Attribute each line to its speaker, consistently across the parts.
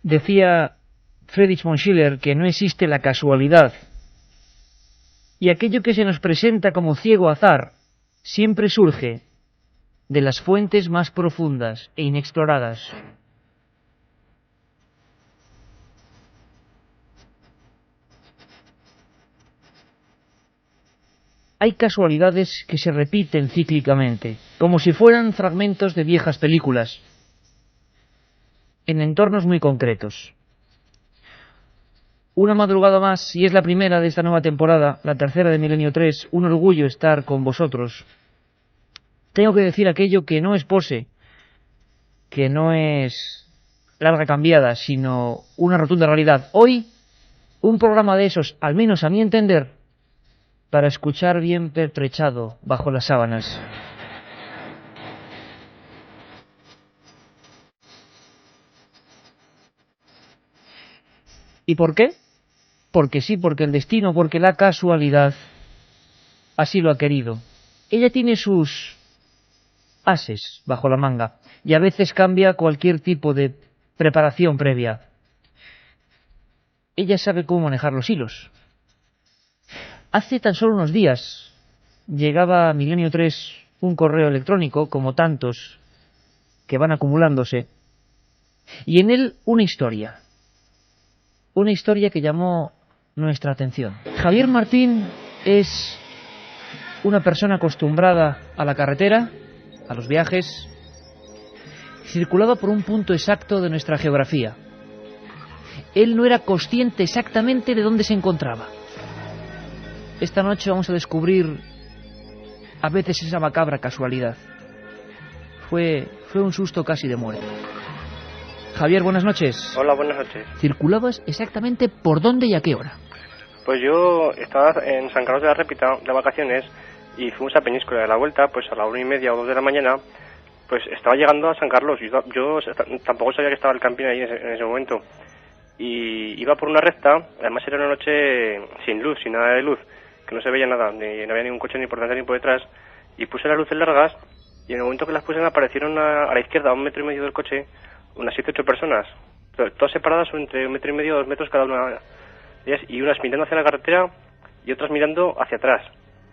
Speaker 1: Decía Friedrich von Schiller que no existe la casualidad, y aquello que se nos presenta como ciego azar siempre surge de las fuentes más profundas e inexploradas. Hay casualidades que se repiten cíclicamente, como si fueran fragmentos de viejas películas, en entornos muy concretos. Una madrugada más, y es la primera de esta nueva temporada, la tercera de Milenio 3, un orgullo estar con vosotros. Tengo que decir aquello que no es pose, que no es larga cambiada, sino una rotunda realidad. Hoy, un programa de esos, al menos a mi entender, para escuchar bien pertrechado bajo las sábanas. ¿Y por qué? Porque sí, porque el destino, porque la casualidad así lo ha querido. Ella tiene sus ases bajo la manga y a veces cambia cualquier tipo de preparación previa. Ella sabe cómo manejar los hilos. Hace tan solo unos días llegaba a Milenio 3 un correo electrónico, como tantos que van acumulándose, y en él una historia que llamó nuestra atención. Javier Martín es una persona acostumbrada a la carretera, a los viajes, circulaba por un punto exacto de nuestra geografía. Él no era consciente exactamente de dónde se encontraba. Esta noche vamos a descubrir a veces esa macabra casualidad. Fue un susto casi de muerte. Javier, buenas noches.
Speaker 2: Hola, buenas noches.
Speaker 1: ¿Circulabas exactamente por dónde y a qué hora?
Speaker 2: Pues yo estaba en San Carlos de la Répita de vacaciones y fuimos a Peñíscola. De la vuelta, pues a la 1:30 o 2 de la mañana, pues estaba llegando a San Carlos. Yo tampoco sabía que estaba el camping ahí en ese momento. Y iba por una recta, además era una noche sin luz, sin nada de luz, que no se veía nada, no había ningún coche ni por delante ni por detrás, y puse las luces largas, y en el momento que las puse aparecieron a la izquierda, a 1,5 metros del coche, unas 7 o 8 personas, todas separadas entre 1,5 metros y 2 metros cada una de ellas, y unas mirando hacia la carretera y otras mirando hacia atrás.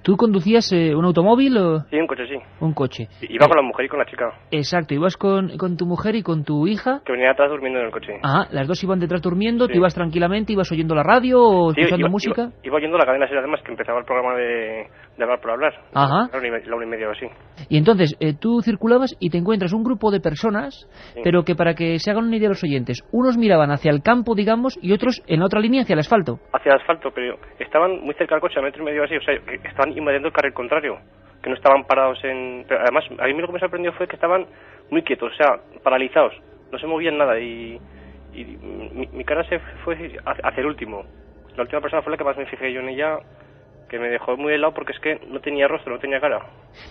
Speaker 1: ¿Tú conducías un automóvil o...?
Speaker 2: Sí, un coche, sí.
Speaker 1: Un coche.
Speaker 2: Iba con la mujer y con la chica.
Speaker 1: Exacto, ibas con tu mujer y con tu hija.
Speaker 2: Que venía atrás durmiendo en el coche.
Speaker 1: Ah, las dos iban detrás durmiendo,
Speaker 2: sí.
Speaker 1: ¿Tú ibas tranquilamente, ibas oyendo la radio o escuchando música?
Speaker 2: Iba oyendo la cadena SER, además, que empezaba el programa de hablar por hablar.
Speaker 1: Ajá.
Speaker 2: La 1:30 o así.
Speaker 1: Y entonces, tú circulabas y te encuentras un grupo de personas,
Speaker 2: sí.
Speaker 1: Pero que para que se hagan una idea los oyentes, unos miraban hacia el campo, digamos, y otros en la otra línea hacia el asfalto.
Speaker 2: Hacia el asfalto, pero estaban muy cerca del coche, a 1,5 metros así, o sea, que estaban invadiendo el carril contrario, que no estaban parados en... Pero además, a mí lo que me sorprendió fue que estaban muy quietos, o sea, paralizados, no se movían nada y mi cara se fue hacia el último. La última persona fue la que más me fijé yo en ella, que me dejó muy helado porque es que no tenía rostro, no tenía cara.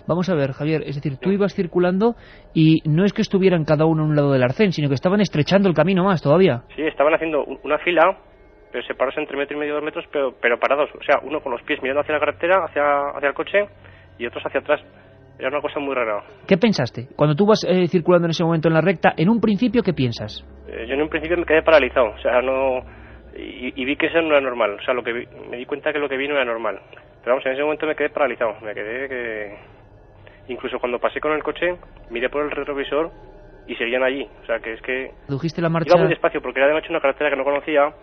Speaker 1: Vamos a ver, Javier, es decir, tú ibas circulando y no es que estuvieran cada uno a un lado del arcén, sino que estaban estrechando el camino más todavía.
Speaker 2: Sí, estaban haciendo una fila, pero separados entre 1,5 metros y 2 metros, pero parados, o sea, uno con los pies mirando hacia la carretera, hacia el coche, y otros hacia atrás. Era una cosa muy rara.
Speaker 1: ¿Qué pensaste? Cuando tú vas circulando en ese momento en la recta, en un principio, ¿qué piensas?
Speaker 2: Yo en un principio me quedé paralizado, o sea, no... Y vi que eso no era normal, o sea, me di cuenta que lo que vi no era normal. Pero vamos, en ese momento me quedé paralizado, me quedé que... Incluso cuando pasé con el coche, miré por el retrovisor y seguían allí, o sea, que es que...
Speaker 1: ¿Redujiste la marcha?
Speaker 2: Iba muy despacio porque era de noche una carretera que no conocía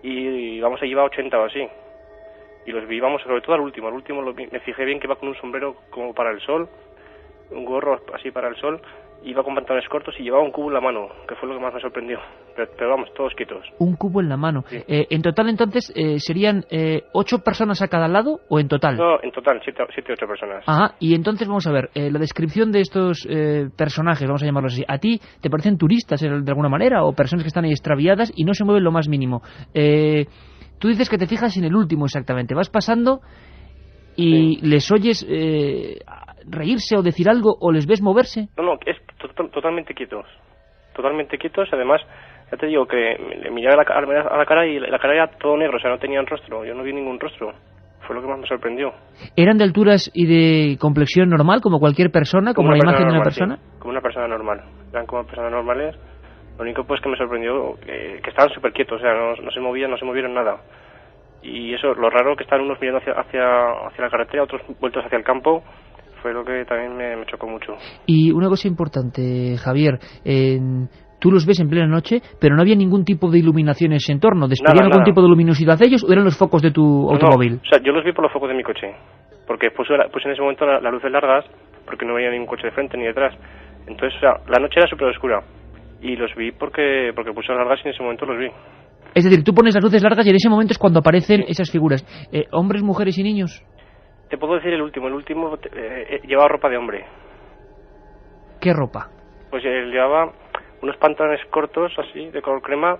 Speaker 2: y vamos, allí iba a 80 o así. Y los vi, vamos, sobre todo al último me fijé bien que iba con un sombrero como para el sol, un gorro así para el sol, iba con pantalones cortos y llevaba un cubo en la mano, que fue lo que más me sorprendió. Pero vamos, todos quietos.
Speaker 1: Un cubo en la mano.
Speaker 2: Sí.
Speaker 1: En total, entonces, ¿serían 8 personas a cada lado o en total?
Speaker 2: No, en total, 7 o 8 personas.
Speaker 1: Ajá, y entonces vamos a ver, la descripción de estos personajes, vamos a llamarlos así, ¿a ti te parecen turistas de alguna manera o personas que están ahí extraviadas y no se mueven lo más mínimo? Tú dices que te fijas en el último exactamente, vas pasando y sí. Les oyes reírse o decir algo o les ves moverse.
Speaker 2: No, es totalmente quietos, además, ya te digo que le miraba a la cara y la cara era todo negro, o sea, no tenían rostro, yo no vi ningún rostro, fue lo que más me sorprendió.
Speaker 1: ¿Eran de alturas y de complexión normal, como cualquier persona, como la imagen de una persona?
Speaker 2: Sí, como una persona normal, eran como personas normales, Lo único pues que me sorprendió que estaban súper quietos, o sea, no se movieron nada. Y eso, lo raro que están unos mirando hacia la carretera, otros vueltos hacia el campo, fue lo que también me chocó mucho.
Speaker 1: Y una cosa importante, Javier, tú los ves en plena noche, pero no había ningún tipo de iluminación en ese entorno. ¿Despedían algún tipo de luminosidad ellos o eran los focos de tu automóvil?
Speaker 2: No, o sea, yo los vi por los focos de mi coche, porque puse en ese momento las luces largas, porque no veía ningún coche de frente ni detrás. Entonces, o sea, la noche era súper oscura, y los vi porque puse las largas y en ese momento los vi.
Speaker 1: Es decir, tú pones las luces largas y en ese momento es cuando aparecen esas figuras. ¿Hombres, mujeres y niños?
Speaker 2: Te puedo decir el último llevaba ropa de hombre.
Speaker 1: ¿Qué ropa?
Speaker 2: Pues llevaba unos pantalones cortos, así, de color crema,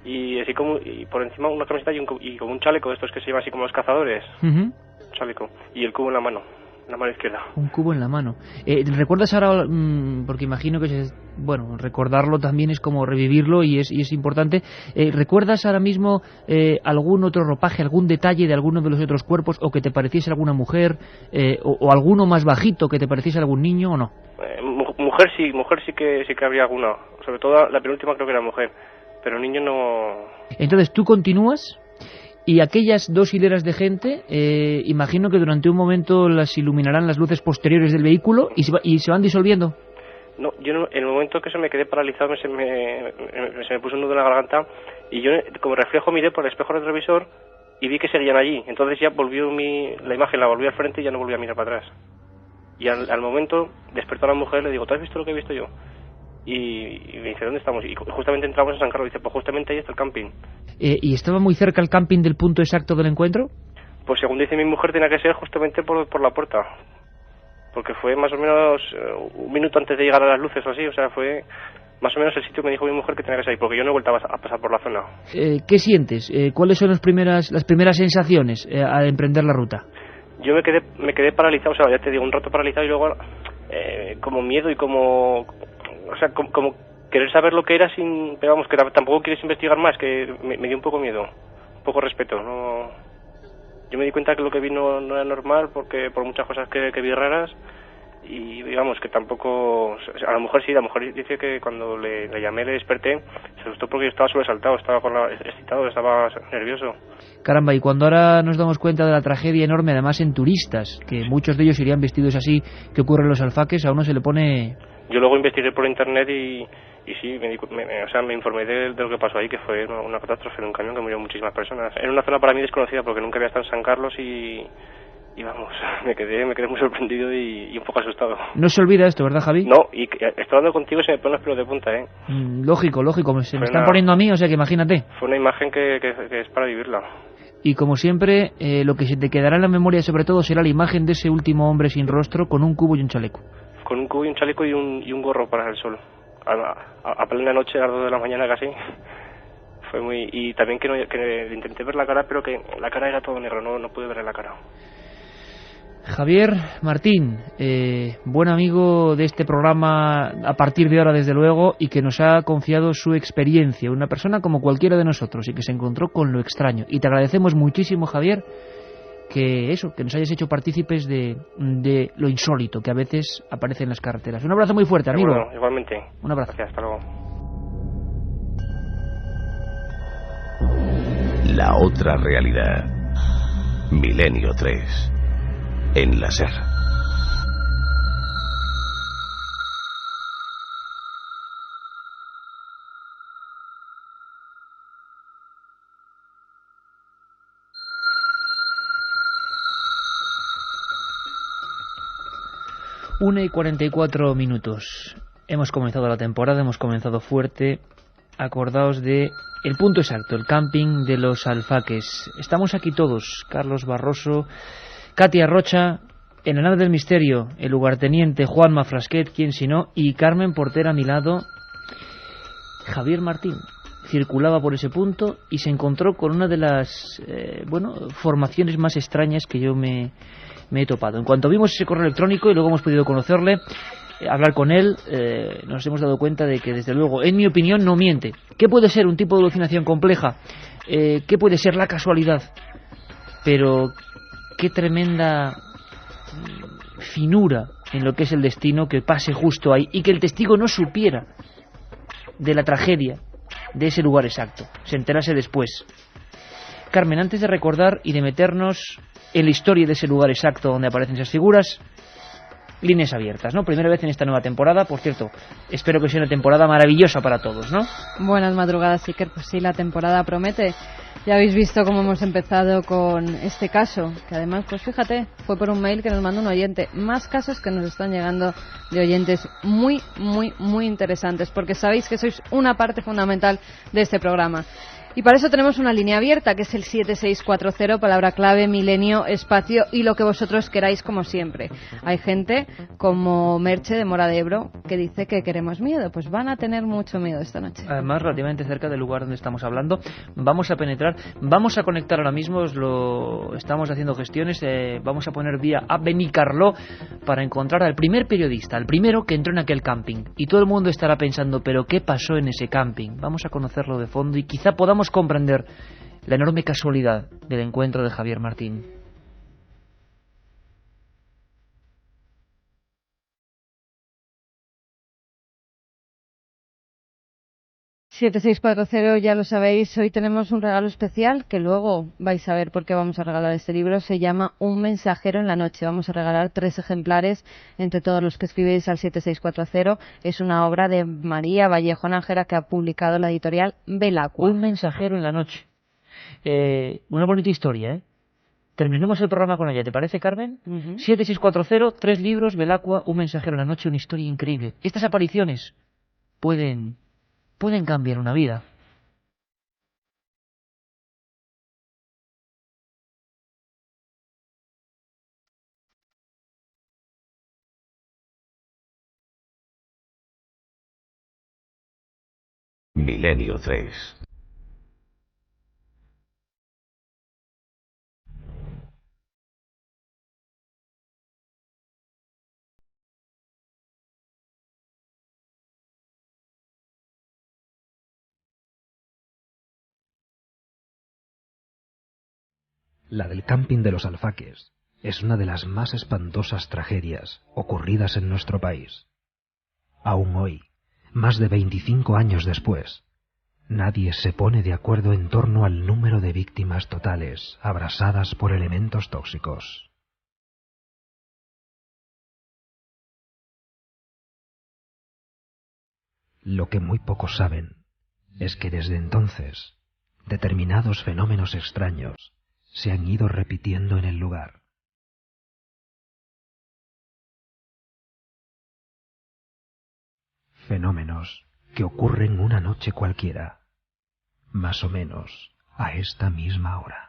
Speaker 2: y así como, y por encima una camiseta y como un chaleco de estos que se llevan así como los cazadores. Un chaleco. Y el cubo en la mano izquierda.
Speaker 1: Un cubo en la mano. ¿Recuerdas ahora, porque imagino que, recordarlo también es como revivirlo y es importante, ¿recuerdas ahora mismo algún otro ropaje, algún detalle de alguno de los otros cuerpos, o que te pareciese alguna mujer, o alguno más bajito que te pareciese algún niño o no?
Speaker 2: Mujer sí que habría alguna, sobre todo la penúltima creo que era mujer, pero niño no.
Speaker 1: Entonces tú continúas. Y aquellas dos hileras de gente, imagino que durante un momento las iluminarán las luces posteriores del vehículo y se van disolviendo.
Speaker 2: No, yo no, en el momento que me quedé paralizado, se me puso un nudo en la garganta, y yo como reflejo miré por el espejo retrovisor y vi que seguían allí. Entonces ya volvió la imagen, la volví al frente y ya no volví a mirar para atrás. Y al momento despertó a la mujer, le digo, ¿tú has visto lo que he visto yo? Y me dice, ¿dónde estamos? Y justamente entramos en San Carlos. Dice, pues justamente ahí está el camping.
Speaker 1: ¿Y estaba muy cerca el camping del punto exacto del encuentro?
Speaker 2: Pues según dice mi mujer, tenía que ser justamente por la puerta. Porque fue más o menos un minuto antes de llegar a las luces o así. O sea, fue más o menos el sitio que me dijo mi mujer que tenía que ser ahí, porque yo no he vuelto a pasar por la zona.
Speaker 1: ¿Qué sientes? ¿Cuáles son las primeras sensaciones al emprender la ruta?
Speaker 2: Yo me quedé paralizado, o sea, ya te digo, un rato paralizado, y luego como miedo y como... O sea, como querer saber lo que era pero vamos, que tampoco quieres investigar más, que me dio un poco miedo, un poco respeto, ¿no? Yo me di cuenta que lo que vi no era normal, porque por muchas cosas que vi raras, y digamos que tampoco... A la mujer sí, la mujer dice que cuando le llamé, le desperté, se asustó porque yo estaba sobresaltado, estaba excitado, estaba nervioso.
Speaker 1: Caramba, y cuando ahora nos damos cuenta de la tragedia enorme, además en turistas, que muchos de ellos irían vestidos así, que ocurre en los Alfaques, a uno se le pone...
Speaker 2: Yo luego investigué por internet y sí, me informé de lo que pasó ahí, que fue una catástrofe en un camión que murieron muchísimas personas. En una zona para mí desconocida, porque nunca había estado en San Carlos y vamos, me quedé muy sorprendido y un poco asustado.
Speaker 1: No se olvida esto, ¿verdad, Javi?
Speaker 2: No, y estoy hablando contigo y se me ponen los pelos de punta, ¿eh?
Speaker 1: Lógico, se me están poniendo a mí, o sea que imagínate.
Speaker 2: Fue una imagen que es para vivirla.
Speaker 1: Y como siempre, lo que se te quedará en la memoria sobre todo será la imagen de ese último hombre sin rostro con un cubo y un chaleco.
Speaker 2: Con un cubo y un chaleco y un gorro para el sol. A plena noche, a las 2 de la mañana casi. Fue muy... Y también que intenté ver la cara, pero que la cara era todo negro, no pude ver la cara.
Speaker 1: Javier Martín, buen amigo de este programa a partir de ahora, desde luego, y que nos ha confiado su experiencia, una persona como cualquiera de nosotros y que se encontró con lo extraño. Y te agradecemos muchísimo, Javier, que nos hayas hecho partícipes de lo insólito que a veces aparece en las carreteras. Un abrazo muy fuerte, amigo.
Speaker 2: Bueno, igualmente.
Speaker 1: Un abrazo.
Speaker 2: Gracias, hasta luego.
Speaker 3: La otra realidad. Milenio 3. En la SER.
Speaker 1: Una y 44 minutos. Hemos comenzado la temporada, hemos comenzado fuerte. Acordaos de el punto exacto, el camping de los Alfaques. Estamos aquí todos, Carlos Barroso, Katia Rocha, en la nave del misterio, el lugarteniente Juanma Frasquet, quien si no, y Carmen Portera a mi lado. Javier Martín circulaba por ese punto y se encontró con una de las formaciones más extrañas que yo me he topado. En cuanto vimos ese correo electrónico y luego hemos podido conocerle, hablar con él, nos hemos dado cuenta de que, desde luego, en mi opinión, no miente. ¿Qué puede ser un tipo de alucinación compleja? ¿Qué puede ser la casualidad? Pero qué tremenda finura en lo que es el destino que pase justo ahí y que el testigo no supiera de la tragedia de ese lugar exacto. Se enterase después. Carmen, antes de recordar y de meternos en la historia de ese lugar exacto donde aparecen esas figuras, líneas abiertas, ¿no? Primera vez en esta nueva temporada, por cierto, espero que sea una temporada maravillosa para todos, ¿no?
Speaker 4: Buenas madrugadas, Iker. Pues sí, la temporada promete. Ya habéis visto cómo hemos empezado con este caso, que además, pues fíjate, fue por un mail que nos mandó un oyente. Más casos que nos están llegando de oyentes muy, muy, muy interesantes, porque sabéis que sois una parte fundamental de este programa. Y para eso tenemos una línea abierta, que es el 7640, palabra clave, milenio, espacio y lo que vosotros queráis, como siempre. Hay gente como Merche de Mora de Ebro que dice que queremos miedo. Pues van a tener mucho miedo esta noche.
Speaker 1: Además, relativamente cerca del lugar donde estamos hablando, vamos a penetrar, vamos a conectar ahora mismo, estamos haciendo gestiones, vamos a poner vía a Benicarló para encontrar al primer periodista, al primero que entró en aquel camping. Y todo el mundo estará pensando, ¿pero qué pasó en ese camping? Vamos a conocerlo de fondo y quizá podamos comprender la enorme casualidad del encuentro de Javier Martín.
Speaker 4: ...7640, ya lo sabéis, hoy tenemos un regalo especial que luego vais a ver por qué vamos a regalar este libro. Se llama Un mensajero en la noche. Vamos a regalar 3 ejemplares entre todos los que escribís al 7640. Es una obra de María Vallejo Nájera que ha publicado la editorial Belacqua.
Speaker 1: Un mensajero en la noche. Una bonita historia, ¿eh? Terminemos el programa con ella, ¿te parece, Carmen? 7640, 3 libros, Belacqua, Un mensajero en la noche, una historia increíble. Estas apariciones pueden cambiar una vida.
Speaker 3: Milenio 3.
Speaker 5: La del camping de los Alfaques es una de las más espantosas tragedias ocurridas en nuestro país. Aún hoy, más de 25 años después, nadie se pone de acuerdo en torno al número de víctimas totales abrasadas por elementos tóxicos. Lo que muy pocos saben es que desde entonces determinados fenómenos extraños se han ido repitiendo en el lugar. Fenómenos que ocurren una noche cualquiera, más o menos a esta misma hora.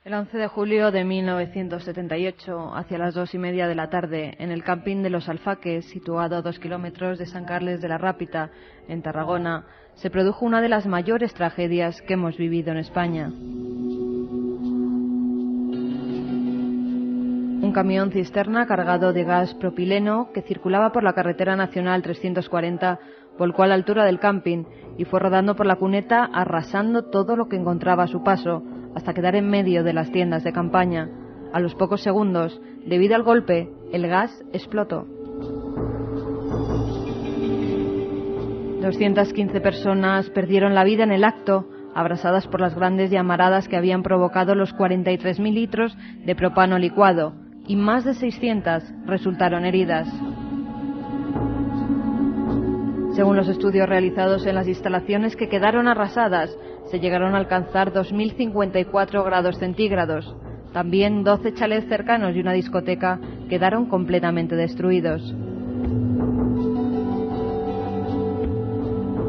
Speaker 4: El 11 de julio de 1978, hacia las 2:30 de la tarde, en el camping de los Alfaques, situado a 2 kilómetros de San Carles de la Rápita, en Tarragona, se produjo una de las mayores tragedias que hemos vivido en España. Un camión cisterna cargado de gas propileno que circulaba por la carretera nacional 340 volcó a la altura del camping y fue rodando por la cuneta arrasando todo lo que encontraba a su paso, hasta quedar en medio de las tiendas de campaña. A los pocos segundos, debido al golpe, el gas explotó. 215 personas perdieron la vida en el acto, abrasadas por las grandes llamaradas que habían provocado los 43.000 litros de propano licuado, y más de 600 resultaron heridas. Según los estudios realizados en las instalaciones que quedaron arrasadas, se llegaron a alcanzar 2.054 grados centígrados. También 12 chalets cercanos y una discoteca quedaron completamente destruidos.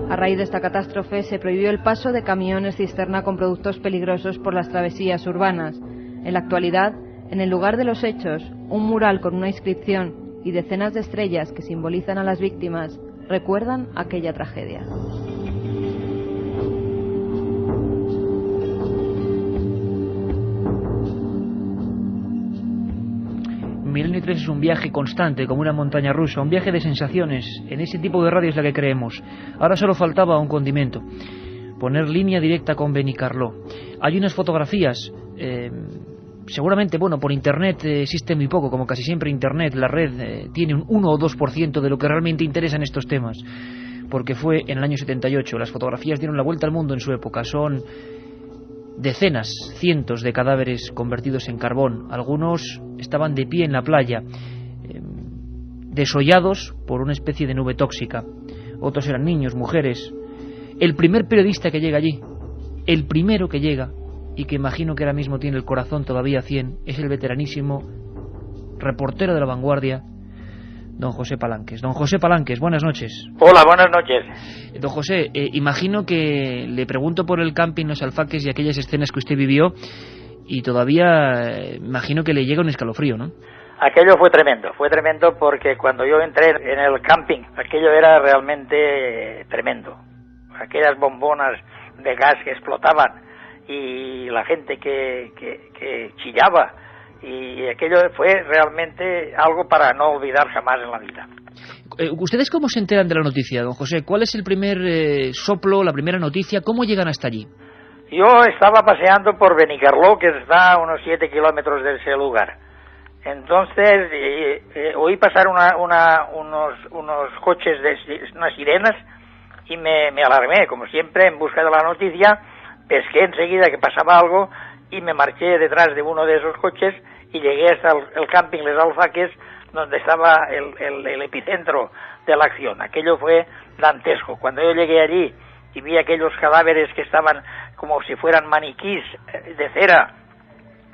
Speaker 4: A raíz de esta catástrofe se prohibió el paso de camiones cisterna con productos peligrosos por las travesías urbanas. En la actualidad, en el lugar de los hechos, un mural con una inscripción y decenas de estrellas que simbolizan a las víctimas recuerdan aquella tragedia.
Speaker 1: Milenio 3 es un viaje constante, como una montaña rusa, un viaje de sensaciones. En ese tipo de radio es la que creemos. Ahora solo faltaba un condimento: poner línea directa con Benicarló. Hay unas fotografías, seguramente, bueno, por internet existe muy poco, como casi siempre internet, la red tiene un 1 o 2% de lo que realmente interesa en estos temas, porque fue en el año 78. Las fotografías dieron la vuelta al mundo en su época. Son decenas, cientos de cadáveres convertidos en carbón. Algunos estaban de pie en la playa, desollados por una especie de nube tóxica. Otros eran niños, mujeres. El primer periodista que llega allí, el primero que llega, y que imagino que ahora mismo tiene el corazón todavía a 100, es el veteranísimo reportero de La Vanguardia, don José Palanques. Don José Palanques, buenas noches.
Speaker 6: Hola, buenas noches.
Speaker 1: Don José, imagino que le pregunto por el camping Los Alfaques y aquellas escenas que usted vivió, y todavía imagino que le llega un escalofrío, ¿no?
Speaker 6: Aquello fue tremendo porque cuando yo entré en el camping, aquello era realmente tremendo. Aquellas bombonas de gas que explotaban y la gente que chillaba, y aquello fue realmente algo para no olvidar jamás en la vida.
Speaker 1: ¿Ustedes cómo se enteran de la noticia, don José? ¿Cuál es el primer soplo, la primera noticia? ¿Cómo llegan hasta allí?
Speaker 6: Yo estaba paseando por Benicarló, que está a unos 7 kilómetros de ese lugar. Entonces oí pasar unos coches, unas sirenas, y me alarmé, como siempre, en busca de la noticia. Pesqué enseguida que pasaba algo y me marché detrás de uno de esos coches y llegué hasta el camping Les Alfaques, donde estaba el epicentro de la acción. Aquello fue dantesco. Cuando yo llegué allí y vi aquellos cadáveres que estaban como si fueran maniquís de cera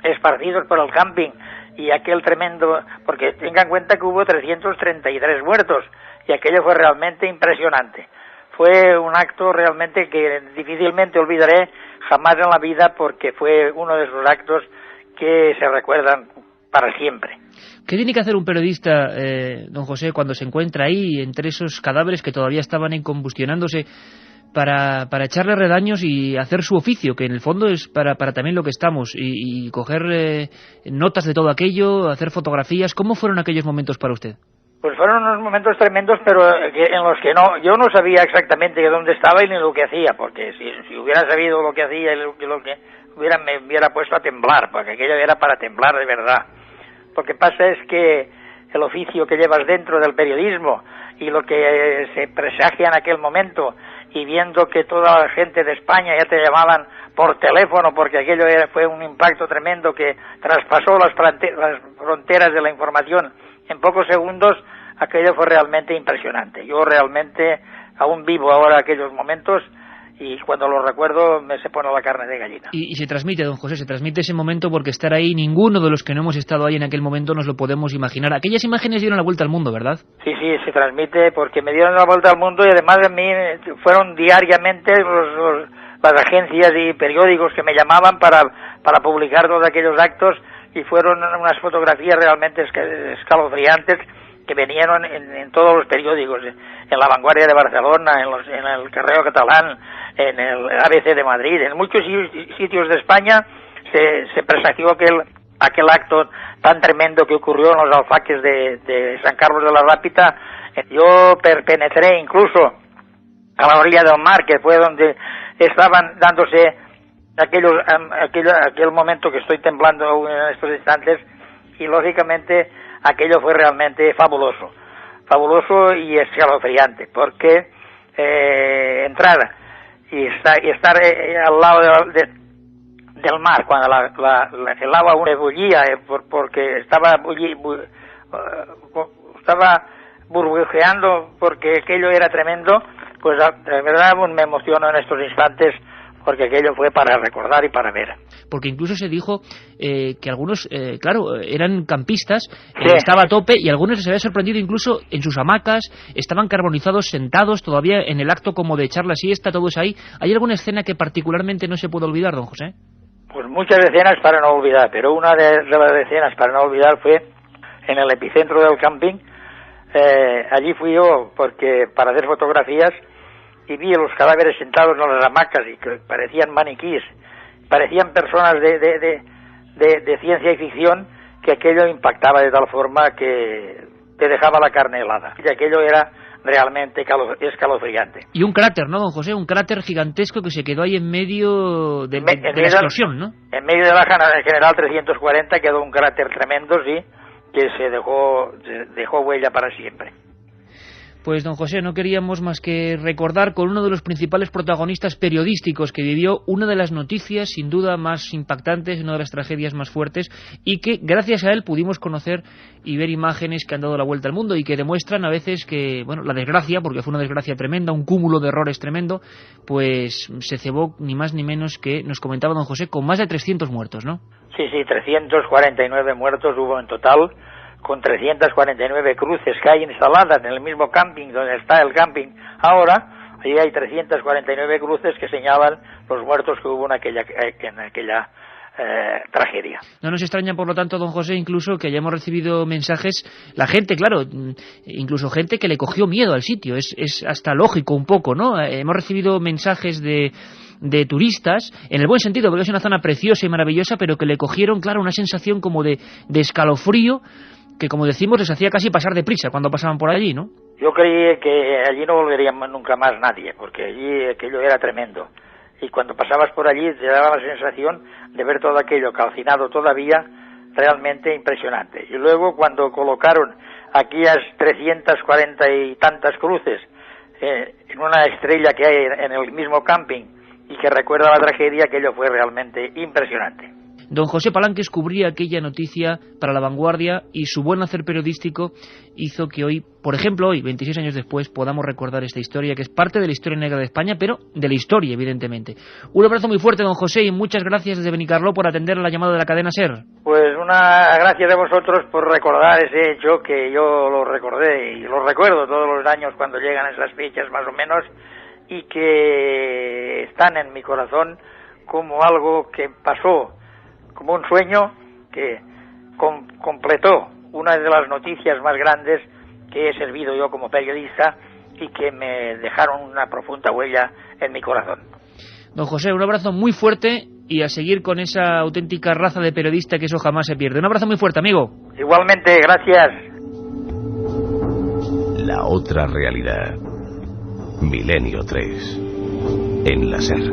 Speaker 6: esparcidos por el camping, y aquel tremendo, porque tengan en cuenta que hubo 333 muertos, y aquello fue realmente impresionante. Fue un acto realmente que difícilmente olvidaré jamás en la vida, porque fue uno de esos actos que se recuerdan para siempre.
Speaker 1: ¿Qué tiene que hacer un periodista, don José, cuando se encuentra ahí entre esos cadáveres que todavía estaban combustionándose, para echarle redaños y hacer su oficio, que en el fondo es para también lo que estamos, y coger notas de todo aquello, hacer fotografías? ¿Cómo fueron aquellos momentos para usted?
Speaker 6: Pues fueron unos momentos tremendos, pero en los que yo no sabía exactamente dónde estaba y ni lo que hacía, porque si hubiera sabido lo que hacía y lo que me hubiera puesto a temblar, porque aquello era para temblar de verdad. Lo que pasa es que el oficio que llevas dentro del periodismo y lo que se presagia en aquel momento, y viendo que toda la gente de España ya te llamaban por teléfono, porque aquello fue un impacto tremendo que traspasó las fronteras de la información en pocos segundos, aquello fue realmente impresionante. Yo realmente aún vivo ahora aquellos momentos, y cuando los recuerdo se pone la carne de gallina.
Speaker 1: Y se transmite, don José, se transmite ese momento, porque estar ahí, ninguno de los que no hemos estado ahí en aquel momento nos lo podemos imaginar. Aquellas imágenes dieron la vuelta al mundo, ¿verdad?
Speaker 6: Sí, se transmite, porque me dieron la vuelta al mundo, y además de mí fueron diariamente las agencias y periódicos que me llamaban para publicar todos aquellos actos, y fueron unas fotografías realmente escalofriantes que venían en todos los periódicos, en La Vanguardia de Barcelona, en el Correo Catalán, en el ABC de Madrid, en muchos sitios de España se presagió aquel acto tan tremendo que ocurrió en Los Alfaques de San Carlos de la Rápita. Yo penetré incluso a la orilla del mar, que fue donde estaban dándose aquel momento que estoy temblando en estos instantes, y lógicamente aquello fue realmente fabuloso y escalofriante, porque entrar y estar al lado del mar cuando el agua bullía, porque estaba burbujeando, porque aquello era tremendo. Pues de verdad me emociono en estos instantes, porque aquello fue para recordar y para ver.
Speaker 1: Porque incluso se dijo que algunos, claro, eran campistas,
Speaker 6: sí.
Speaker 1: Estaba a tope, y algunos les había sorprendido incluso en sus hamacas, estaban carbonizados, sentados todavía en el acto como de echar la siesta, todos ahí. ¿Hay alguna escena que particularmente no se puede olvidar, don José?
Speaker 6: Pues muchas escenas para no olvidar, pero una de las escenas para no olvidar fue en el epicentro del camping. Allí fui yo para hacer fotografías, y vi los cadáveres sentados en las hamacas, y que parecían maniquíes, parecían personas de ciencia y ficción, que aquello impactaba de tal forma que te dejaba la carne helada. Y aquello era realmente escalofriante.
Speaker 1: Y un cráter, ¿no, don José? Un cráter gigantesco que se quedó ahí en medio de la explosión, ¿no?
Speaker 6: En medio de la General 340 quedó un cráter tremendo, sí, que se dejó huella para siempre.
Speaker 1: Pues, don José, no queríamos más que recordar con uno de los principales protagonistas periodísticos que vivió una de las noticias, sin duda, más impactantes, una de las tragedias más fuertes, y que, gracias a él, pudimos conocer y ver imágenes que han dado la vuelta al mundo y que demuestran a veces que, bueno, la desgracia, porque fue una desgracia tremenda, un cúmulo de errores tremendo, pues se cebó ni más ni menos que, nos comentaba don José, con más de 300 muertos, ¿no?
Speaker 6: Sí, 349 muertos hubo en total, con 349 cruces que hay instaladas en el mismo camping donde está el camping ahora. Allí hay 349 cruces que señalan los muertos que hubo en aquella tragedia.
Speaker 1: No nos extraña, por lo tanto, don José, incluso que hayamos recibido mensajes, la gente, claro, incluso gente que le cogió miedo al sitio, es hasta lógico un poco, ¿no? Hemos recibido mensajes de turistas, en el buen sentido, porque es una zona preciosa y maravillosa, pero que le cogieron, claro, una sensación como de escalofrío, que, como decimos, les hacía casi pasar deprisa cuando pasaban por allí, ¿no?
Speaker 6: Yo creí que allí no volvería nunca más nadie, porque allí aquello era tremendo. Y cuando pasabas por allí te daba la sensación de ver todo aquello calcinado todavía, realmente impresionante. Y luego cuando colocaron aquellas 340 y tantas cruces en una estrella que hay en el mismo camping y que recuerda la tragedia, aquello fue realmente impresionante.
Speaker 1: Don José Palanques cubría aquella noticia para La Vanguardia y su buen hacer periodístico hizo que hoy, por ejemplo hoy, 26 años después, podamos recordar esta historia, que es parte de la historia negra de España, pero de la historia, evidentemente. Un abrazo muy fuerte, don José, y muchas gracias desde Benicarló por atender la llamada de la cadena SER.
Speaker 6: Pues una gracias de vosotros por recordar ese hecho, que yo lo recordé y lo recuerdo todos los años cuando llegan esas fechas más o menos, y que están en mi corazón como algo que pasó, como un sueño que completó una de las noticias más grandes que he servido yo como periodista y que me dejaron una profunda huella en mi corazón.
Speaker 1: Don José, un abrazo muy fuerte y a seguir con esa auténtica raza de periodista, que eso jamás se pierde. Un abrazo muy fuerte, amigo.
Speaker 6: Igualmente, gracias.
Speaker 3: La otra realidad. Milenio 3. En la SER.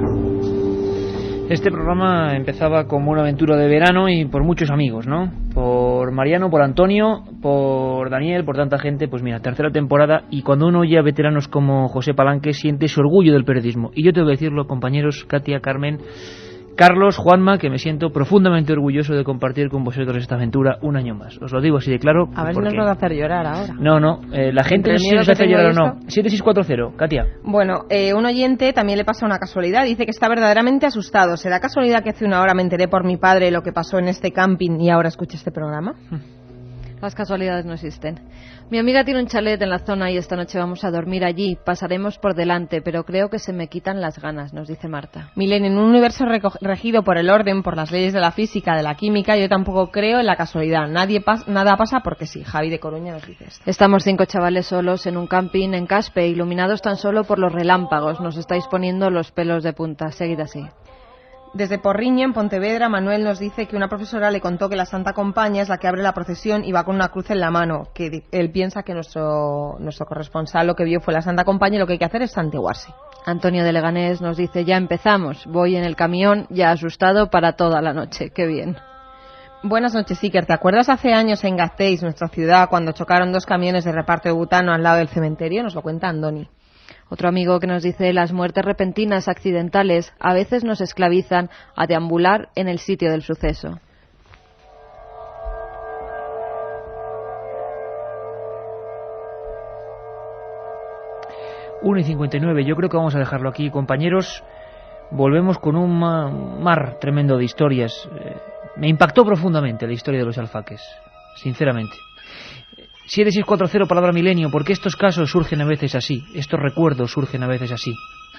Speaker 1: Este programa empezaba como una aventura de verano y por muchos amigos, ¿no? Por Mariano, por Antonio, por Daniel, por tanta gente. Pues mira, tercera temporada, y cuando uno oye a veteranos como José Palanque siente ese orgullo del periodismo. Y yo tengo que decirlo, compañeros, Katia, Carmen, Carlos, Juanma, que me siento profundamente orgulloso de compartir con vosotros esta aventura un año más. Os lo digo así de claro.
Speaker 4: A ver si nos va a hacer llorar ahora.
Speaker 1: No, la gente no sé si nos hace llorar o no. 7640, Katia.
Speaker 7: Bueno, un oyente también le pasa una casualidad. Dice que está verdaderamente asustado. ¿Será casualidad que hace una hora me enteré por mi padre lo que pasó en este camping y ahora escucha este programa?
Speaker 4: Las casualidades no existen. Mi amiga tiene un chalet en la zona y esta noche vamos a dormir allí. Pasaremos por delante, pero creo que se me quitan las ganas, nos dice Marta.
Speaker 7: Milen, en un universo regido por el orden, por las leyes de la física, de la química, yo tampoco creo en la casualidad. Nada pasa porque sí. Javi de Coruña nos dice esto.
Speaker 4: Estamos 5 chavales solos en un camping en Caspe, iluminados tan solo por los relámpagos. Nos estáis poniendo los pelos de punta. Seguid así.
Speaker 7: Desde Porriño, en Pontevedra, Manuel nos dice que una profesora le contó que la Santa Compañía es la que abre la procesión y va con una cruz en la mano, que él piensa que nuestro corresponsal lo que vio fue la Santa Compañía y lo que hay que hacer es santiguarse.
Speaker 4: Antonio de Leganés nos dice, ya empezamos, voy en el camión ya asustado para toda la noche. Qué bien.
Speaker 7: Buenas noches, Iker. ¿Te acuerdas hace años en Gasteiz, nuestra ciudad, cuando chocaron 2 camiones de reparto de butano al lado del cementerio? Nos lo cuenta Andoni.
Speaker 4: Otro amigo que nos dice, las muertes repentinas accidentales a veces nos esclavizan a deambular en el sitio del suceso.
Speaker 1: Una y 59, yo creo que vamos a dejarlo aquí, compañeros. Volvemos con un mar tremendo de historias. Me impactó profundamente la historia de los alfaques, sinceramente. 7640, palabra milenio, porque estos casos surgen a veces así, estos recuerdos surgen a veces así.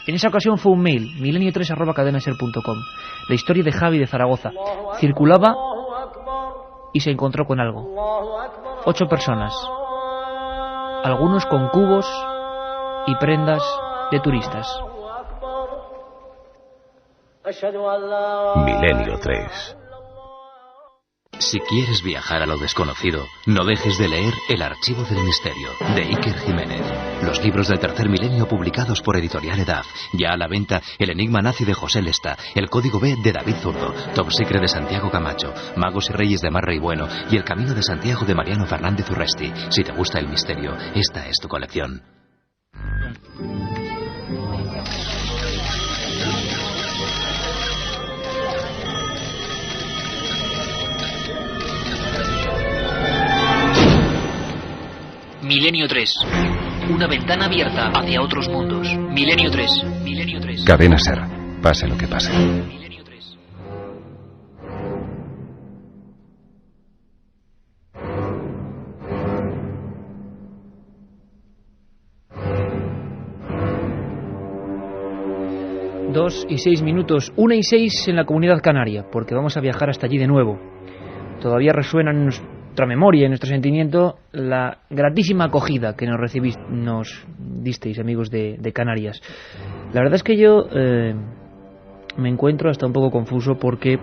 Speaker 1: En esa ocasión fue un mail, milenio3@cadenaser.com. La historia de Javi de Zaragoza. Circulaba y se encontró con algo. 8 personas, algunos con cubos y prendas de turistas.
Speaker 3: Milenio 3.
Speaker 8: Si quieres viajar a lo desconocido, no dejes de leer El Archivo del Misterio, de Iker Jiménez. Los libros del tercer milenio publicados por Editorial Edad. Ya a la venta El Enigma Nazi de José Lesta, El Código B de David Zurdo, Top Secret de Santiago Camacho, Magos y Reyes de Marra y Bueno y El Camino de Santiago de Mariano Fernández Urresti. Si te gusta el misterio, esta es tu colección.
Speaker 9: Milenio 3. Una ventana abierta hacia otros mundos. Milenio 3. Milenio 3.
Speaker 3: Cadena SER. Pase lo que pase.
Speaker 9: Milenio 3.
Speaker 1: Dos y 6 minutos, 1 y 6 en la Comunidad Canaria, porque vamos a viajar hasta allí de nuevo. Todavía resuena en nuestra memoria, en nuestro sentimiento, la gratísima acogida que nos disteis, amigos de Canarias. La verdad es que yo me encuentro hasta un poco confuso porque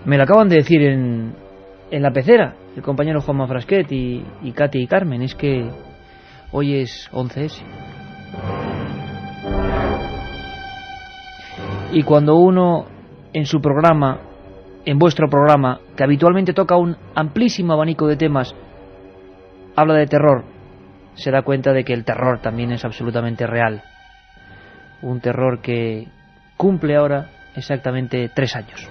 Speaker 1: me lo acaban de decir en la pecera, el compañero Juanma Frasquet y Katy y Carmen, es que hoy es 11S. Y cuando uno en su programa, en vuestro programa, que habitualmente toca un amplísimo abanico de temas, habla de terror, se da cuenta de que el terror también es absolutamente real. Un terror que cumple ahora exactamente 3 años.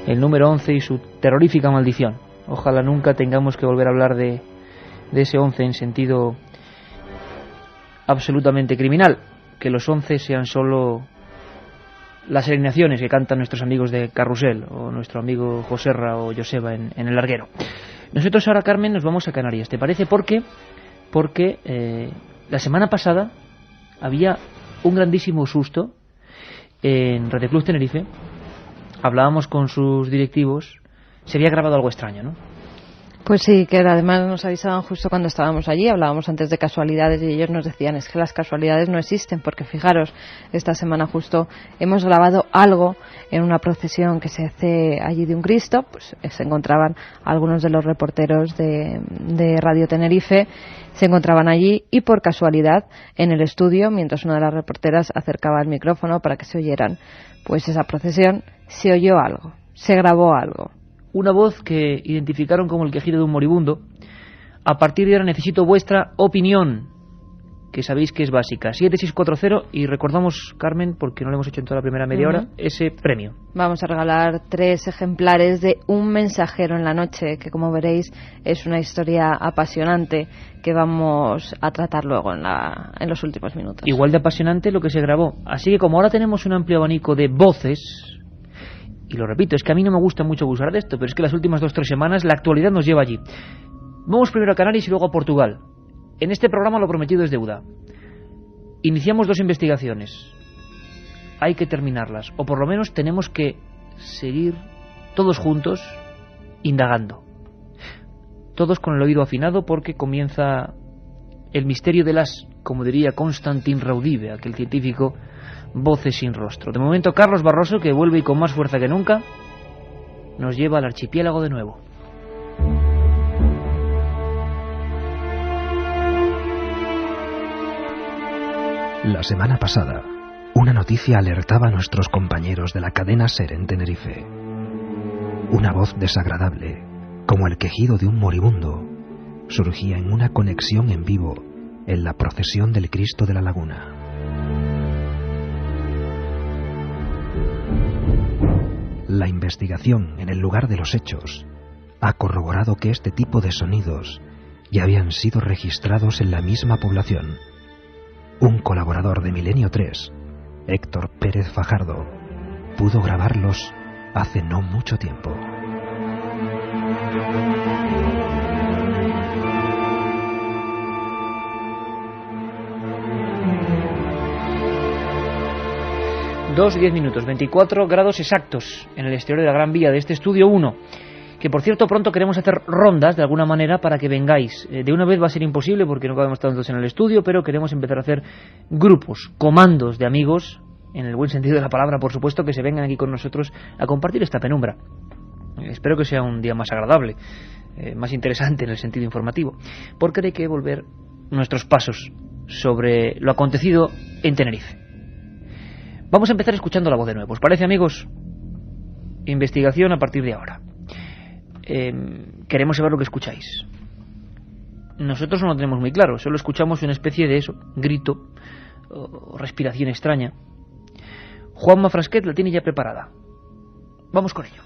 Speaker 1: El número 11 y su terrorífica maldición. Ojalá nunca tengamos que volver a hablar de ese 11 en sentido absolutamente criminal. Que los 11 sean solo las alineaciones que cantan nuestros amigos de Carrusel, o nuestro amigo Joserra o Joseba en el Larguero. Nosotros ahora, Carmen, nos vamos a Canarias, ¿te parece? Porque la semana pasada había un grandísimo susto en Radio Club Tenerife. Hablábamos con sus directivos, se había grabado algo extraño, ¿no?
Speaker 4: Pues sí, que además nos avisaban justo cuando estábamos allí, hablábamos antes de casualidades y ellos nos decían, es que las casualidades no existen, porque fijaros, esta semana justo hemos grabado algo en una procesión que se hace allí de un Cristo, pues se encontraban algunos de los reporteros de Radio Tenerife, se encontraban allí y por casualidad en el estudio, mientras una de las reporteras acercaba el micrófono para que se oyeran, pues esa procesión, se oyó algo, se grabó algo.
Speaker 1: Una voz que identificaron como el quejido de un moribundo. A partir de ahora necesito vuestra opinión, que sabéis que es básica. 7640, y recordamos, Carmen, porque no lo hemos hecho en toda la primera media hora, ese premio. Vamos a regalar 3 ejemplares de Un mensajero en la noche, que como veréis es una historia apasionante que vamos a tratar luego en los últimos minutos. Igual de apasionante lo que se grabó. Así que como ahora tenemos un amplio abanico de voces... Y lo repito, es que a mí no me gusta mucho abusar de esto, pero es que las últimas 2 o 3 semanas la actualidad nos lleva allí. Vamos primero a Canarias y luego a Portugal. En este programa lo prometido es deuda. Iniciamos 2 investigaciones. Hay que terminarlas, o por lo menos tenemos que seguir todos juntos indagando. Todos con el oído afinado, porque comienza el misterio de las, como diría Constantin Raudive, aquel científico, voces sin rostro. De momento, Carlos Barroso, que vuelve y con más fuerza que nunca, nos lleva al archipiélago de nuevo.
Speaker 5: La semana pasada, una noticia alertaba a nuestros compañeros de la cadena SER en Tenerife. Una voz desagradable, como el quejido de un moribundo, surgía en una conexión en vivo en la procesión del Cristo de la Laguna. La investigación en el lugar de los hechos ha corroborado que este tipo de sonidos ya habían sido registrados en la misma población. Un colaborador de Milenio 3, Héctor Pérez Fajardo, pudo grabarlos hace no mucho tiempo.
Speaker 1: Dos y 10 minutos, 24 grados exactos en el exterior de la Gran Vía de este estudio 1, que por cierto pronto queremos hacer rondas de alguna manera para que vengáis. De una vez va a ser imposible porque no cabemos tantos en el estudio, pero queremos empezar a hacer grupos, comandos de amigos en el buen sentido de la palabra, por supuesto, que se vengan aquí con nosotros a compartir esta penumbra. Espero que sea un día más agradable, más interesante en el sentido informativo, porque hay que volver nuestros pasos sobre lo acontecido en Tenerife. Vamos a empezar escuchando la voz de nuevo. ¿Os parece, amigos? Investigación a partir de ahora. Queremos saber lo que escucháis. Nosotros no lo tenemos muy claro, solo escuchamos una especie de grito o respiración extraña. Juanma Frasquet la tiene ya preparada. Vamos con ello.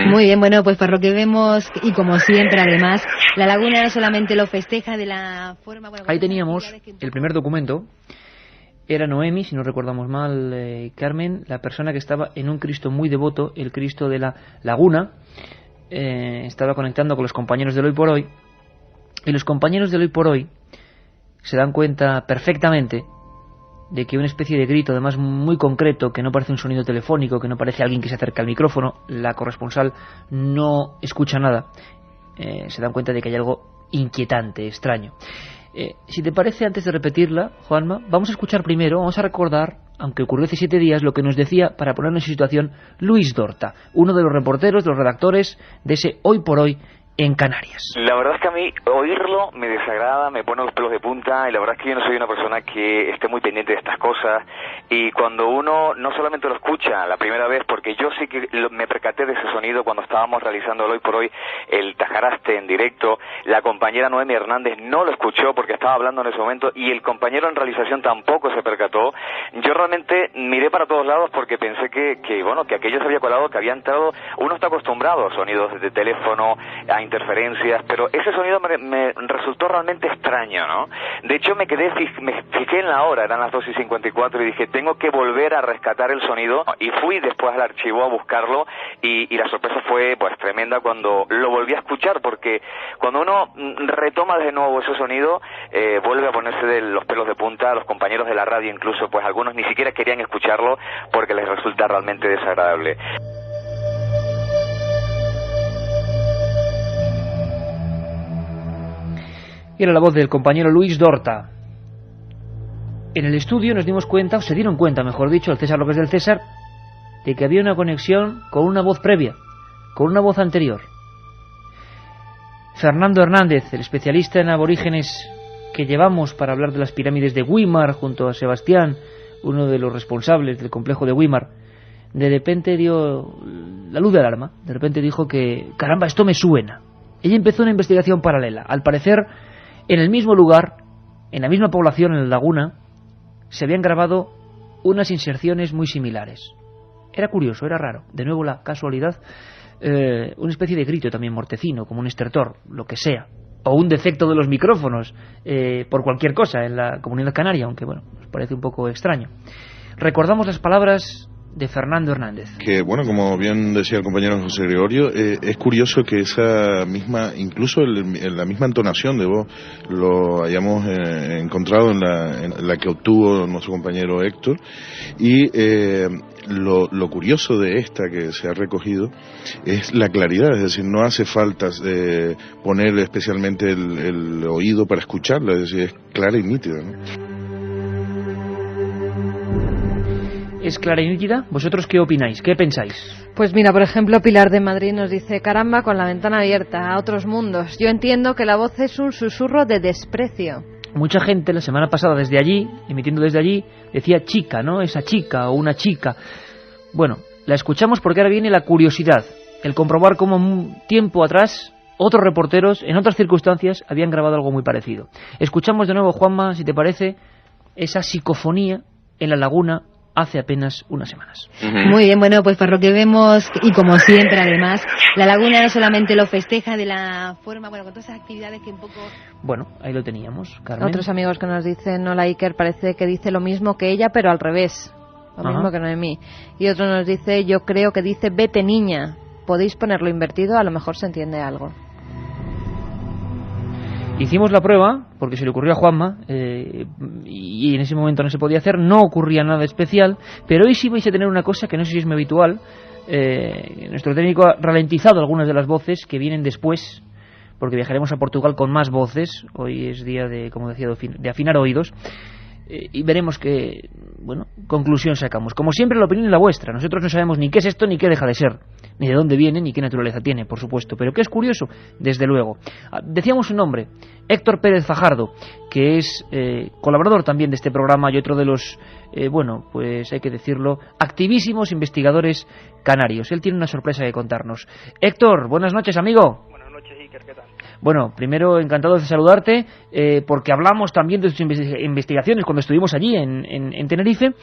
Speaker 10: Muy bien, bueno, pues por lo que vemos, y como siempre además, la laguna no solamente lo festeja de la forma... Bueno,
Speaker 1: ahí teníamos el primer documento. Era Noemi, si no recordamos mal, Carmen, la persona que estaba en un Cristo muy devoto, el Cristo de la Laguna. Estaba conectando con los compañeros del Hoy por Hoy, y los compañeros del Hoy por Hoy se dan cuenta perfectamente de que una especie de grito, además muy concreto, que no parece un sonido telefónico, que no parece alguien que se acerca al micrófono, la corresponsal no escucha nada, se dan cuenta de que hay algo inquietante, extraño. Si te parece, antes de repetirla, Juanma, vamos a escuchar primero, vamos a recordar, aunque ocurrió hace 7 días, lo que nos decía, para ponernos en situación, Luis Dorta, uno de los reporteros, de los redactores de ese Hoy por Hoy en Canarias.
Speaker 11: La verdad es que a mí oírlo me desagrada, me pone los pelos de punta, y la verdad es que yo no soy una persona que esté muy pendiente de estas cosas, y cuando uno no solamente lo escucha la primera vez, porque yo sí que me percaté de ese sonido cuando estábamos realizando el Hoy por Hoy, el Tajaraste en directo, la compañera Noemi Hernández no lo escuchó porque estaba hablando en ese momento, y el compañero en realización tampoco se percató. Yo realmente miré para todos lados porque pensé que aquello se había colado, que había entrado. Uno está acostumbrado a sonidos de teléfono, a interferencias, pero ese sonido me resultó realmente extraño, ¿no? De hecho, me fijé en la hora, eran las 2:54, y dije, tengo que volver a rescatar el sonido, y fui después al archivo a buscarlo, y la sorpresa fue pues tremenda cuando lo volví a escuchar, porque cuando uno retoma de nuevo ese sonido, vuelve a ponerse de los pelos de punta. Los compañeros de la radio incluso, pues algunos ni siquiera querían escucharlo porque les resulta realmente desagradable.
Speaker 1: Y era la voz del compañero Luis Dorta. En el estudio nos dimos cuenta, o se dieron cuenta, mejor dicho, el César López del César, de que había una conexión con una voz previa, con una voz anterior. Fernando Hernández, el especialista en aborígenes que llevamos para hablar de las pirámides de Güímar, junto a Sebastián, uno de los responsables del complejo de Güímar, de repente dio la luz de alarma. De repente dijo que, caramba, esto me suena. Ella empezó una investigación paralela. Al parecer, en el mismo lugar, en la misma población, en la laguna, se habían grabado unas inserciones muy similares. Era curioso, era raro. De nuevo la casualidad, una especie de grito también mortecino, como un estertor, lo que sea. O un defecto de los micrófonos, por cualquier cosa en la Comunidad Canaria, aunque bueno, nos parece un poco extraño. Recordamos las palabras de Fernando Hernández.
Speaker 12: Que bueno, como bien decía el compañero José Gregorio, es curioso que esa misma, incluso en la misma entonación de voz, lo hayamos encontrado en la que obtuvo nuestro compañero Héctor, y lo curioso de esta que se ha recogido es la claridad, es decir, no hace falta poner especialmente el oído para escucharla, es decir, es clara y nítida, ¿no?
Speaker 1: ¿Es clara y nítida? ¿Vosotros qué opináis? ¿Qué pensáis?
Speaker 4: Pues mira, por ejemplo, Pilar de Madrid nos dice, caramba, con la ventana abierta a otros mundos. Yo entiendo que la voz es un susurro de desprecio.
Speaker 1: Mucha gente la semana pasada desde allí, emitiendo desde allí, decía chica, ¿no? Esa chica o una chica. Bueno, la escuchamos porque ahora viene la curiosidad, el comprobar cómo un tiempo atrás otros reporteros, en otras circunstancias, habían grabado algo muy parecido. Escuchamos de nuevo, Juanma, si te parece, esa psicofonía en la laguna hace apenas unas semanas.
Speaker 10: Muy bien, bueno, pues por lo que vemos, y como siempre además, la laguna no solamente lo festeja de la forma, bueno, con todas esas actividades que un poco...
Speaker 1: Bueno, ahí lo teníamos, Carmen.
Speaker 4: Otros amigos que nos dicen, hola Iker, parece que dice lo mismo que ella, pero al revés. Lo mismo que Noemí. Y otro nos dice, yo creo que dice, vete niña. Podéis ponerlo invertido, a lo mejor se entiende algo.
Speaker 1: Hicimos la prueba, porque se le ocurrió a Juanma, y en ese momento no se podía hacer, no ocurría nada especial, pero hoy sí vais a tener una cosa que no sé si es muy habitual. Nuestro técnico ha ralentizado algunas de las voces que vienen después, porque viajaremos a Portugal con más voces. Hoy es día de, como decía, de afinar oídos. y veremos qué, bueno, conclusión sacamos. Como siempre, la opinión es la vuestra. Nosotros no sabemos ni qué es esto, ni qué deja de ser, ni de dónde viene, ni qué naturaleza tiene, por supuesto. Pero que es curioso, desde luego. Decíamos su nombre, Héctor Pérez Fajardo, que es colaborador también de este programa y otro de los, bueno, pues hay que decirlo, activísimos investigadores canarios. Él tiene una sorpresa que contarnos. Héctor, buenas noches, amigo.
Speaker 2: Buenas noches, Iker, ¿qué tal?
Speaker 1: Bueno, primero encantado de saludarte, porque hablamos también de tus investigaciones cuando estuvimos allí en Tenerife.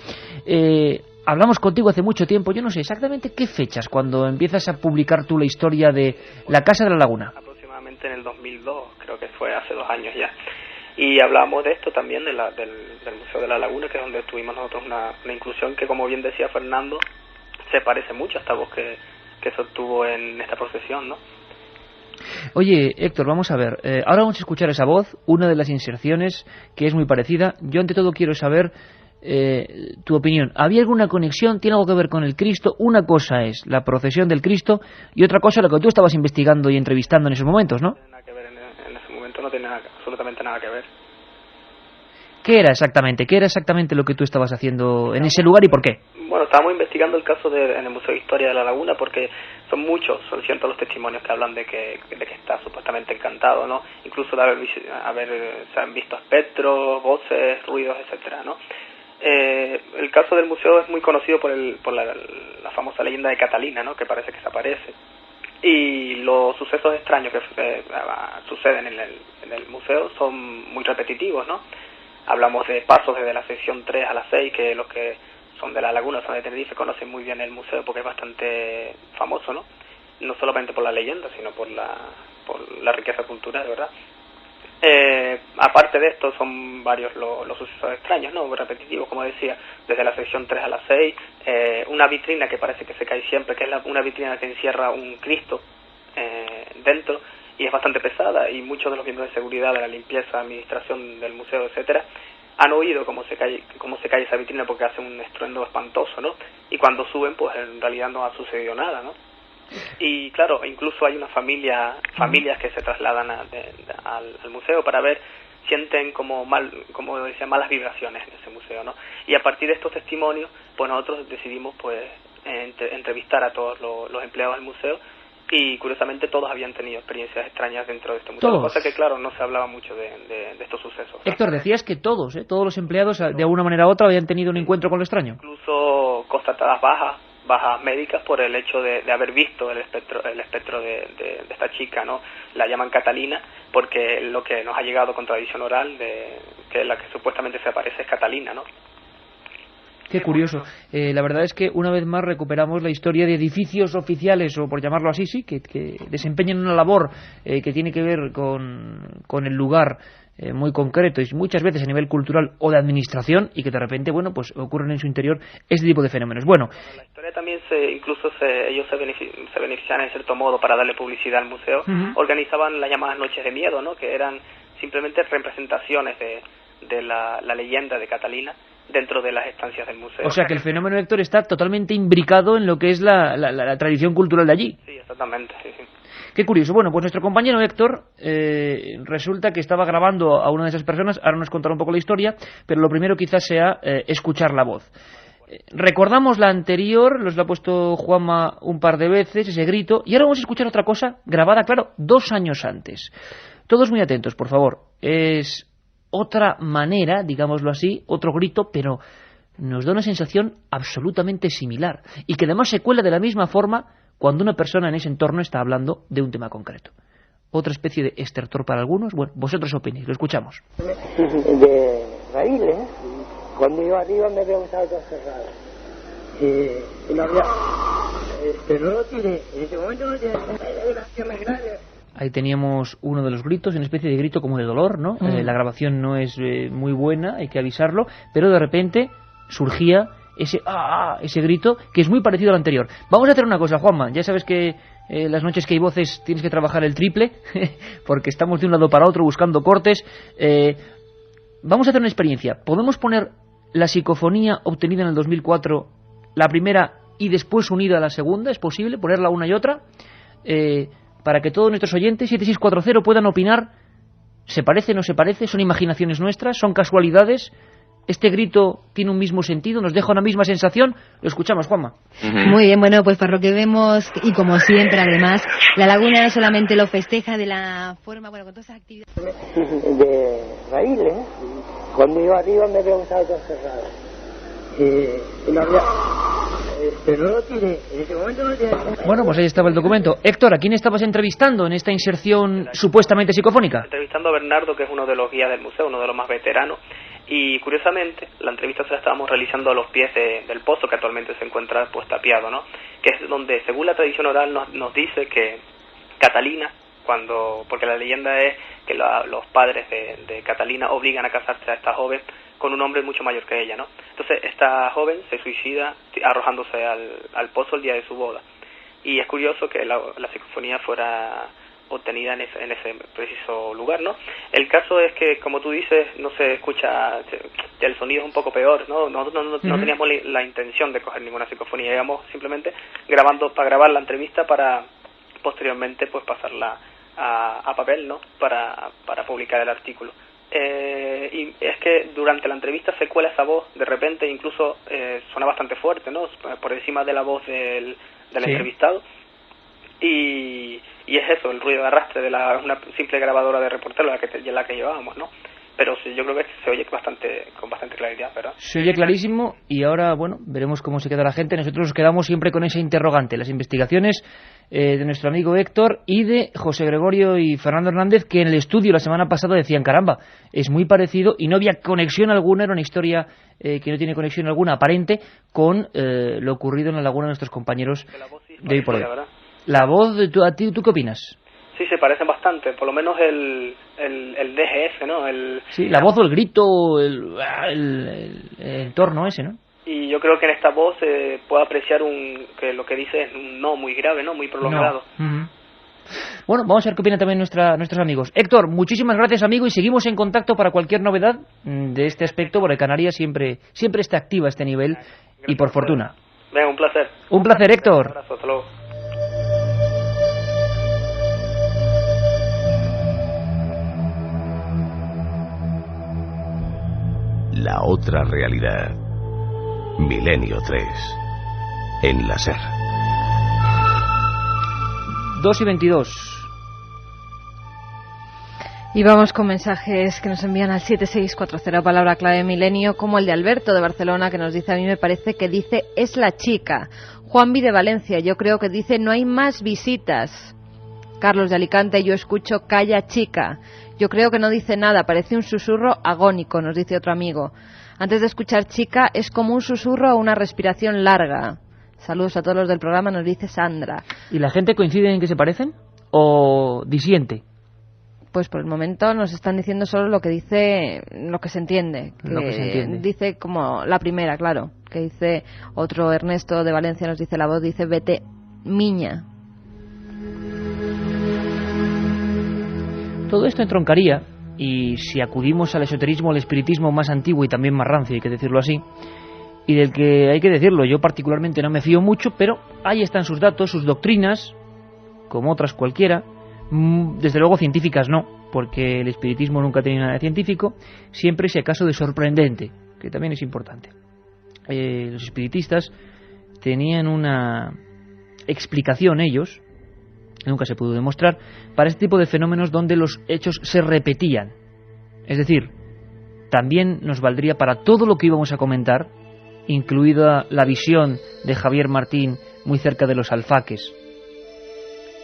Speaker 1: Hablamos contigo hace mucho tiempo, yo no sé exactamente qué fechas, cuando empiezas a publicar tú la historia de la Casa de la Laguna.
Speaker 2: Aproximadamente en el 2002, creo que fue hace 2 años ya. Y hablábamos de esto también, del Museo de la Laguna, que es donde tuvimos nosotros una inclusión que, como bien decía Fernando, se parece mucho a esta voz que se obtuvo en esta procesión, ¿no?
Speaker 1: Oye, Héctor, vamos a ver, ahora vamos a escuchar esa voz, una de las inserciones que es muy parecida. Yo ante todo quiero saber tu opinión. ¿Había alguna conexión? ¿Tiene algo que ver con el Cristo? Una cosa es la procesión del Cristo y otra cosa lo que tú estabas investigando y entrevistando en esos momentos, ¿no?
Speaker 2: No tiene nada que ver en ese momento, no tiene absolutamente nada que ver.
Speaker 1: ¿Qué era exactamente lo que tú estabas haciendo en ese lugar y por qué?
Speaker 2: Bueno, estábamos investigando el caso en el Museo de Historia de la Laguna porque son cientos los testimonios que hablan de que está supuestamente encantado, ¿no? Incluso de se han visto espectros, voces, ruidos, etcétera, ¿no? El caso del museo es muy conocido por la famosa leyenda de Catalina, ¿no? Que parece que se aparece. Y los sucesos extraños que suceden en el museo son muy repetitivos, ¿no? Hablamos de pasos desde la sección 3 a la 6, que los que son de la Laguna, son de Tenerife, conocen muy bien el museo porque es bastante famoso, ¿no? No solamente por la leyenda, sino por la riqueza cultural, ¿verdad? Aparte de esto, son varios los sucesos extraños, ¿no? Repetitivos, como decía, desde la sección 3 a la 6, una vitrina que parece que se cae siempre, que es una vitrina que encierra un Cristo dentro, y es bastante pesada, y muchos de los miembros de seguridad, de la limpieza, administración del museo, etcétera, han oído cómo se cae esa vitrina porque hace un estruendo espantoso, ¿no? Y cuando suben, pues en realidad no ha sucedido nada, ¿no? Y claro, incluso hay familias que se trasladan al museo para ver, sienten como decía, malas vibraciones en ese museo, ¿no? Y a partir de estos testimonios, pues nosotros decidimos pues entrevistar a todos los empleados del museo, y curiosamente todos habían tenido experiencias extrañas dentro de este museo, cosa que claro, no se hablaba mucho de estos sucesos, ¿no?
Speaker 1: Héctor, decías que todos los empleados de alguna manera u otra habían tenido un encuentro con lo extraño.
Speaker 2: Incluso constatadas bajas médicas por el hecho de haber visto el espectro de esta chica, ¿no? La llaman Catalina porque lo que nos ha llegado con tradición oral de que la que supuestamente se aparece es Catalina, ¿no?
Speaker 1: Qué curioso. La verdad es que una vez más recuperamos la historia de edificios oficiales, o por llamarlo así, sí, que desempeñan una labor que tiene que ver con el lugar muy concreto, y muchas veces a nivel cultural o de administración, y que de repente, bueno, pues ocurren en su interior este tipo de fenómenos. Bueno,
Speaker 2: la historia también ellos se beneficiaban en cierto modo para darle publicidad al museo. Organizaban las llamadas noches de miedo, ¿no? Que eran simplemente representaciones de la leyenda de Catalina dentro de las estancias del museo.
Speaker 1: O sea que el fenómeno, Héctor, está totalmente imbricado en lo que es la tradición cultural de allí.
Speaker 2: Sí, exactamente, sí.
Speaker 1: Qué curioso. Bueno, pues nuestro compañero Héctor resulta que estaba grabando a una de esas personas. Ahora nos contará un poco la historia, pero lo primero quizás sea escuchar la voz. Recordamos la anterior, los lo ha puesto Juanma un par de veces, ese grito, y ahora vamos a escuchar otra cosa grabada, claro, 2 años antes. Todos muy atentos, por favor. Es otra manera, digámoslo así, otro grito, pero nos da una sensación absolutamente similar, y que además se cuela de la misma forma cuando una persona en ese entorno está hablando de un tema concreto. Otra especie de estertor para algunos. Bueno, vosotros opinéis, lo escuchamos.
Speaker 13: De raíles, cuando yo arriba me veo un auto cerrado. Y no había, pero no lo tiene, en ese momento no tiene vibraciones grandes.
Speaker 1: Ahí teníamos uno de los gritos, una especie de grito como de dolor, ¿no? La grabación no es muy buena, hay que avisarlo, pero de repente surgía ese grito que es muy parecido al anterior. Vamos a hacer una cosa, Juanma, ya sabes que las noches que hay voces tienes que trabajar el triple, porque estamos de un lado para otro buscando cortes. Vamos a hacer una experiencia. ¿Podemos poner la psicofonía obtenida en el 2004, la primera y después unida a la segunda? ¿Es posible ponerla una y otra? Para que todos nuestros oyentes 7640 puedan opinar. ¿Se parece, no se parece? ¿Son imaginaciones nuestras? ¿Son casualidades? ¿Este grito tiene un mismo sentido? ¿Nos deja una misma sensación? Lo escuchamos, Juanma.
Speaker 10: Muy bien, bueno, pues por lo que vemos, y como siempre además, La Laguna no solamente lo festeja de la forma, bueno, con todas esas actividades
Speaker 13: de raíles. Cuando iba arriba me había gustado todo cerrado. Y no había... pero no lo tiré, en ese momento no lo tiré.
Speaker 1: Bueno, pues ahí estaba el documento. Héctor, ¿a quién estabas entrevistando en esta inserción supuestamente psicofónica?
Speaker 14: Entrevistando a Bernardo, que es uno de los guías del museo, uno de los más veteranos. Y curiosamente, la entrevista se la estábamos realizando a los pies del pozo, que actualmente se encuentra pues tapiado, ¿no? Que es donde, según la tradición oral, nos dice que Catalina, porque la leyenda es que los padres de Catalina obligan a casarse a esta joven con un hombre mucho mayor que ella, ¿no? Entonces esta joven se suicida arrojándose al pozo el día de su boda. Y es curioso que la psicofonía fuera obtenida en ese preciso lugar, ¿no? El caso es que, como tú dices, no se escucha, el sonido es un poco peor, ¿no? Nosotros no teníamos la intención de coger ninguna psicofonía, íbamos simplemente para grabar la entrevista para posteriormente pues pasarla a papel, ¿no? Para publicar el artículo. Y es que durante la entrevista se cuela esa voz, de repente incluso suena bastante fuerte, ¿no? Por encima de la voz del entrevistado. Y es eso, el ruido de arrastre de una simple grabadora de reportero, la que llevábamos, ¿no? Pero sí, yo creo que se oye con bastante claridad, ¿verdad?
Speaker 1: Se oye clarísimo y ahora, bueno, veremos cómo se queda la gente. Nosotros nos quedamos siempre con ese interrogante, las investigaciones de nuestro amigo Héctor y de José Gregorio y Fernando Hernández, que en el estudio la semana pasada decían, caramba, es muy parecido y no había conexión alguna, era una historia que no tiene conexión alguna aparente con lo ocurrido en la Laguna de nuestros compañeros de hoy por hoy. La voz, ¿tú qué opinas?
Speaker 14: Sí, se parecen bastante, por lo menos el DGF, ¿no?
Speaker 1: Sí, la voz o el grito, el entorno ese, ¿no?
Speaker 14: Y yo creo que en esta voz se puede apreciar que lo que dice es un no muy grave, ¿no? Muy prolongado. No.
Speaker 1: Bueno, vamos a ver qué opinan también nuestros amigos. Héctor, muchísimas gracias, amigo, y seguimos en contacto para cualquier novedad de este aspecto, porque Canarias siempre está activa a este nivel, y por fortuna.
Speaker 14: Venga, un placer.
Speaker 1: Un placer, Héctor.
Speaker 14: Un abrazo, hasta luego.
Speaker 3: La otra realidad. Milenio 3. En la SER.
Speaker 1: 2:22.
Speaker 4: Y vamos con mensajes que nos envían al 7640, palabra clave milenio, como el de Alberto de Barcelona, que nos dice, a mí me parece que dice es la chica. Juanvi de Valencia, yo creo que dice no hay más visitas. Carlos de Alicante, yo escucho calla chica. Yo creo que no dice nada, parece un susurro agónico, nos dice otro amigo. Antes de escuchar chica es como un susurro o una respiración larga. Saludos a todos los del programa, nos dice Sandra.
Speaker 1: ¿Y la gente coincide en que se parecen o disiente?
Speaker 4: Pues por el momento nos están diciendo solo lo que dice, lo que se entiende.
Speaker 1: Lo que se entiende.
Speaker 4: Dice como la primera, claro, que dice otro Ernesto de Valencia, nos dice la voz, dice vete miña.
Speaker 1: Todo esto entroncaría, y si acudimos al esoterismo, al espiritismo más antiguo y también más rancio, hay que decirlo así, y del que hay que decirlo, yo particularmente no me fío mucho, pero ahí están sus datos, sus doctrinas, como otras cualquiera, desde luego científicas no, porque el espiritismo nunca ha tenido nada de científico, siempre si acaso de sorprendente, que también es importante. Los espiritistas tenían una explicación ellos, nunca se pudo demostrar, para este tipo de fenómenos donde los hechos se repetían. Es decir, también nos valdría para todo lo que íbamos a comentar, incluida la visión de Javier Martín muy cerca de los alfaques.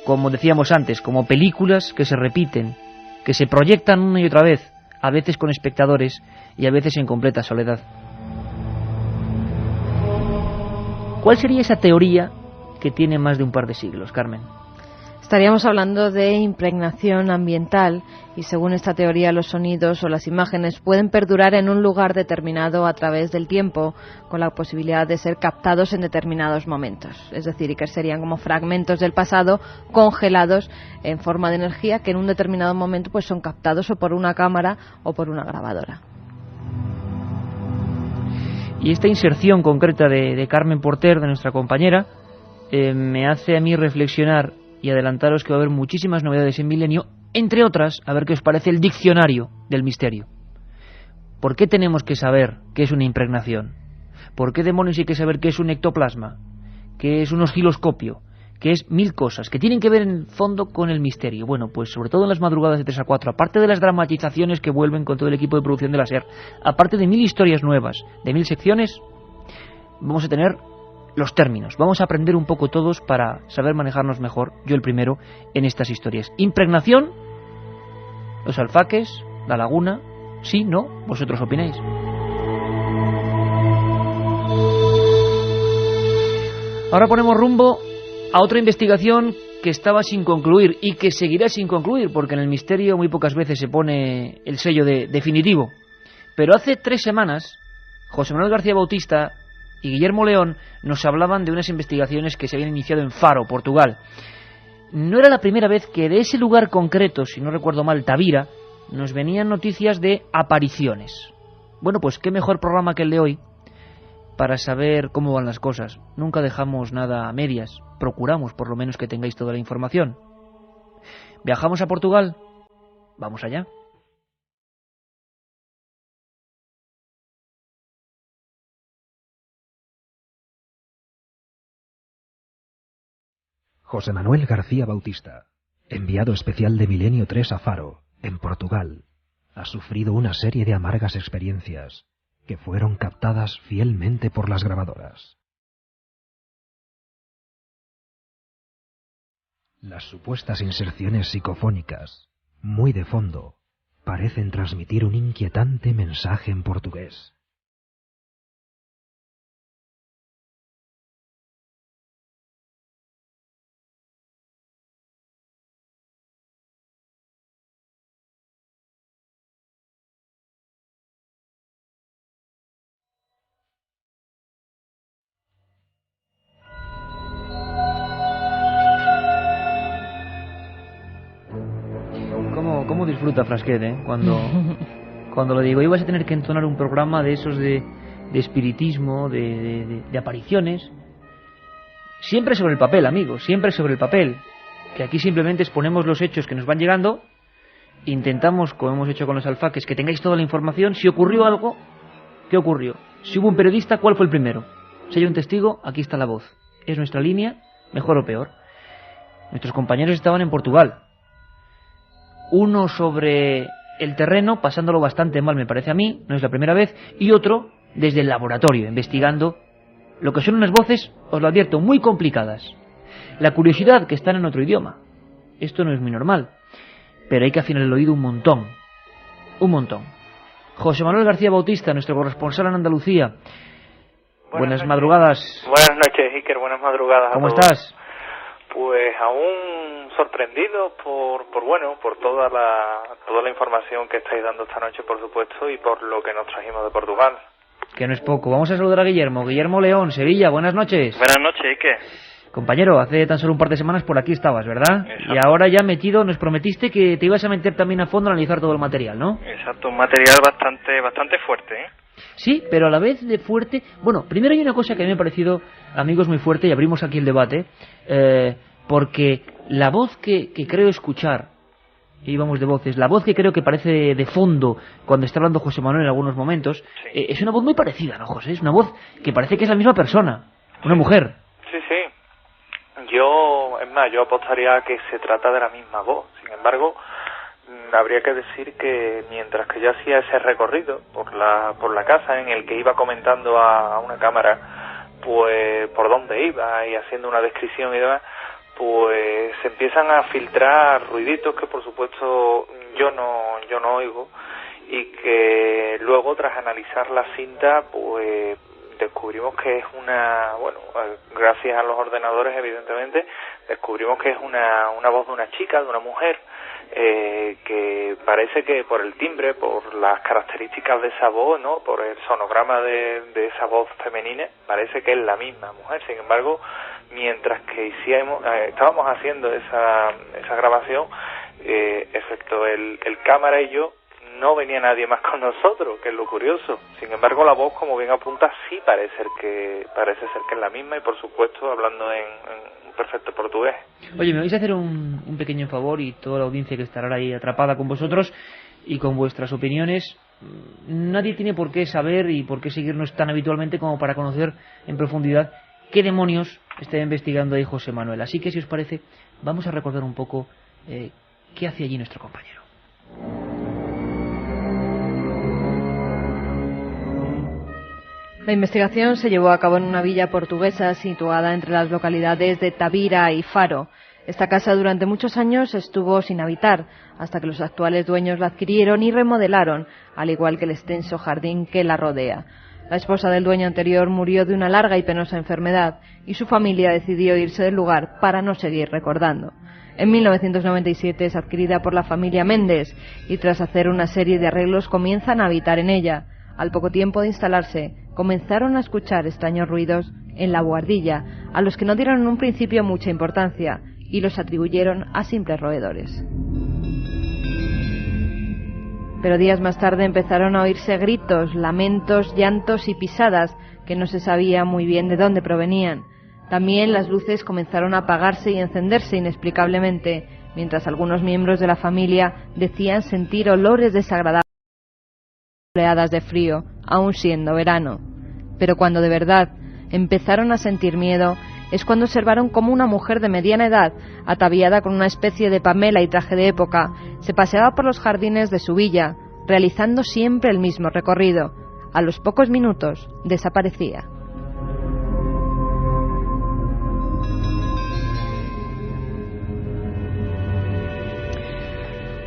Speaker 1: Como decíamos antes, como películas que se repiten, que se proyectan una y otra vez, a veces con espectadores y a veces en completa soledad. ¿Cuál sería esa teoría que tiene más de un par de siglos, Carmen?
Speaker 4: Estaríamos hablando de impregnación ambiental y según esta teoría los sonidos o las imágenes pueden perdurar en un lugar determinado a través del tiempo con la posibilidad de ser captados en determinados momentos. Es decir, y que serían como fragmentos del pasado congelados en forma de energía que en un determinado momento pues son captados o por una cámara o por una grabadora.
Speaker 1: Y esta inserción concreta de Carmen Porter, de nuestra compañera, me hace a mí reflexionar y adelantaros que va a haber muchísimas novedades en Milenio, entre otras, a ver qué os parece el diccionario del misterio. ¿Por qué tenemos que saber qué es una impregnación? ¿Por qué demonios hay que saber qué es un ectoplasma? ¿Qué es un osciloscopio? ¿Qué es 1000 cosas? Que tienen que ver en el fondo con el misterio. Bueno, pues sobre todo en las madrugadas de 3 a 4, aparte de las dramatizaciones que vuelven con todo el equipo de producción de la SER, aparte de 1000 historias nuevas, de 1000 secciones, vamos a tener los términos. Vamos a aprender un poco todos para saber manejarnos mejor, yo el primero, en estas historias. Impregnación, los alfaques, la laguna, sí, no, vosotros opináis. Ahora ponemos rumbo a otra investigación que estaba sin concluir y que seguirá sin concluir, porque en el misterio muy pocas veces se pone el sello de definitivo. Pero hace 3 semanas, José Manuel García Bautista y Guillermo León nos hablaban de unas investigaciones que se habían iniciado en Faro, Portugal. No era la primera vez que de ese lugar concreto, si no recuerdo mal, Tavira, nos venían noticias de apariciones. Bueno, pues qué mejor programa que el de hoy para saber cómo van las cosas. Nunca dejamos nada a medias, procuramos por lo menos que tengáis toda la información. ¿Viajamos a Portugal? Vamos allá.
Speaker 5: José Manuel García Bautista, enviado especial de Milenio 3 a Faro, en Portugal, ha sufrido una serie de amargas experiencias que fueron captadas fielmente por las grabadoras. Las supuestas inserciones psicofónicas, muy de fondo, parecen transmitir un inquietante mensaje en portugués.
Speaker 1: ¿Cómo disfruta Frasquet, cuando lo digo? Ibas a tener que entonar un programa de esos de espiritismo, de apariciones. Siempre sobre el papel, amigos, siempre sobre el papel. Que aquí simplemente exponemos los hechos que nos van llegando. Intentamos, como hemos hecho con los alfaques, que tengáis toda la información. Si ocurrió algo, ¿qué ocurrió? Si hubo un periodista, ¿cuál fue el primero? Si hay un testigo, aquí está la voz. Es nuestra línea, mejor o peor. Nuestros compañeros estaban en Portugal. Uno sobre el terreno, pasándolo bastante mal, me parece a mí, no es la primera vez, y otro desde el laboratorio, investigando lo que son unas voces, os lo advierto, muy complicadas. La curiosidad que están en otro idioma. Esto no es muy normal, pero hay que afinar el oído un montón. Un montón. José Manuel García Bautista, nuestro corresponsal en Andalucía. Buenas madrugadas.
Speaker 15: Buenas noches, Iker, buenas madrugadas.
Speaker 1: ¿Cómo estás?
Speaker 15: Pues aún sorprendido por toda la información que estáis dando esta noche, por supuesto, y por lo que nos trajimos de Portugal.
Speaker 1: Que no es poco. Vamos a saludar a Guillermo León, Sevilla. Buenas noches.
Speaker 15: Buenas noches, Iker.
Speaker 1: Compañero, hace tan solo un par de semanas por aquí estabas, ¿verdad? Exacto. Y ahora ya metido, nos prometiste que te ibas a meter también a fondo a analizar todo el material, ¿no?
Speaker 15: Exacto, un material bastante fuerte, ¿eh?
Speaker 1: Sí, pero a la vez de fuerte. Bueno, primero hay una cosa que a mí me ha parecido, amigos, muy fuerte, y abrimos aquí el debate, porque la voz que creo escuchar, y vamos de voces, la voz que creo que parece de fondo cuando está hablando José Manuel en algunos momentos, sí. Es una voz muy parecida, ¿no, José? Es una voz que parece que es la misma persona, una mujer.
Speaker 15: Sí. Yo apostaría a que se trata de la misma voz. Sin embargo, habría que decir que mientras que yo hacía ese recorrido por la casa en el que iba comentando a una cámara pues por dónde iba y haciendo una descripción y demás, pues se empiezan a filtrar ruiditos que por supuesto yo no oigo, y que luego tras analizar la cinta pues descubrimos que es gracias a los ordenadores evidentemente, descubrimos que es una voz de una chica, de una mujer, que parece que por el timbre, por las características de esa voz, ¿no?, por el sonograma de esa voz femenina, parece que es la misma mujer. Sin embargo, mientras que estábamos haciendo esa grabación, excepto el cámara y yo, no venía nadie más con nosotros, que es lo curioso. Sin embargo, la voz, como bien apunta, sí parece ser que es la misma, y por supuesto hablando en perfecto portugués.
Speaker 1: Oye, me vais a hacer un pequeño favor, y toda la audiencia que estará ahí atrapada con vosotros y con vuestras opiniones, nadie tiene por qué saber y por qué seguirnos tan habitualmente como para conocer en profundidad qué demonios está investigando ahí José Manuel. Así que, si os parece, vamos a recordar un poco qué hace allí nuestro compañero.
Speaker 4: La investigación se llevó a cabo en una villa portuguesa situada entre las localidades de Tavira y Faro. Esta casa durante muchos años estuvo sin habitar, hasta que los actuales dueños la adquirieron y remodelaron, al igual que el extenso jardín que la rodea. La esposa del dueño anterior murió de una larga y penosa enfermedad, y su familia decidió irse del lugar para no seguir recordando. En 1997 es adquirida por la familia Méndez, y tras hacer una serie de arreglos comienzan a habitar en ella. Al poco tiempo de instalarse, comenzaron a escuchar extraños ruidos en la buhardilla, a los que no dieron en un principio mucha importancia, y los atribuyeron a simples roedores. Pero días más tarde empezaron a oírse gritos, lamentos, llantos y pisadas que no se sabía muy bien de dónde provenían. También las luces comenzaron a apagarse y encenderse inexplicablemente, mientras algunos miembros de la familia decían sentir olores desagradables, oleadas de frío, aun siendo verano. Pero cuando de verdad empezaron a sentir miedo, es cuando observaron cómo una mujer de mediana edad, ataviada con una especie de pamela y traje de época, se paseaba por los jardines de su villa, realizando siempre el mismo recorrido. A los pocos minutos desaparecía.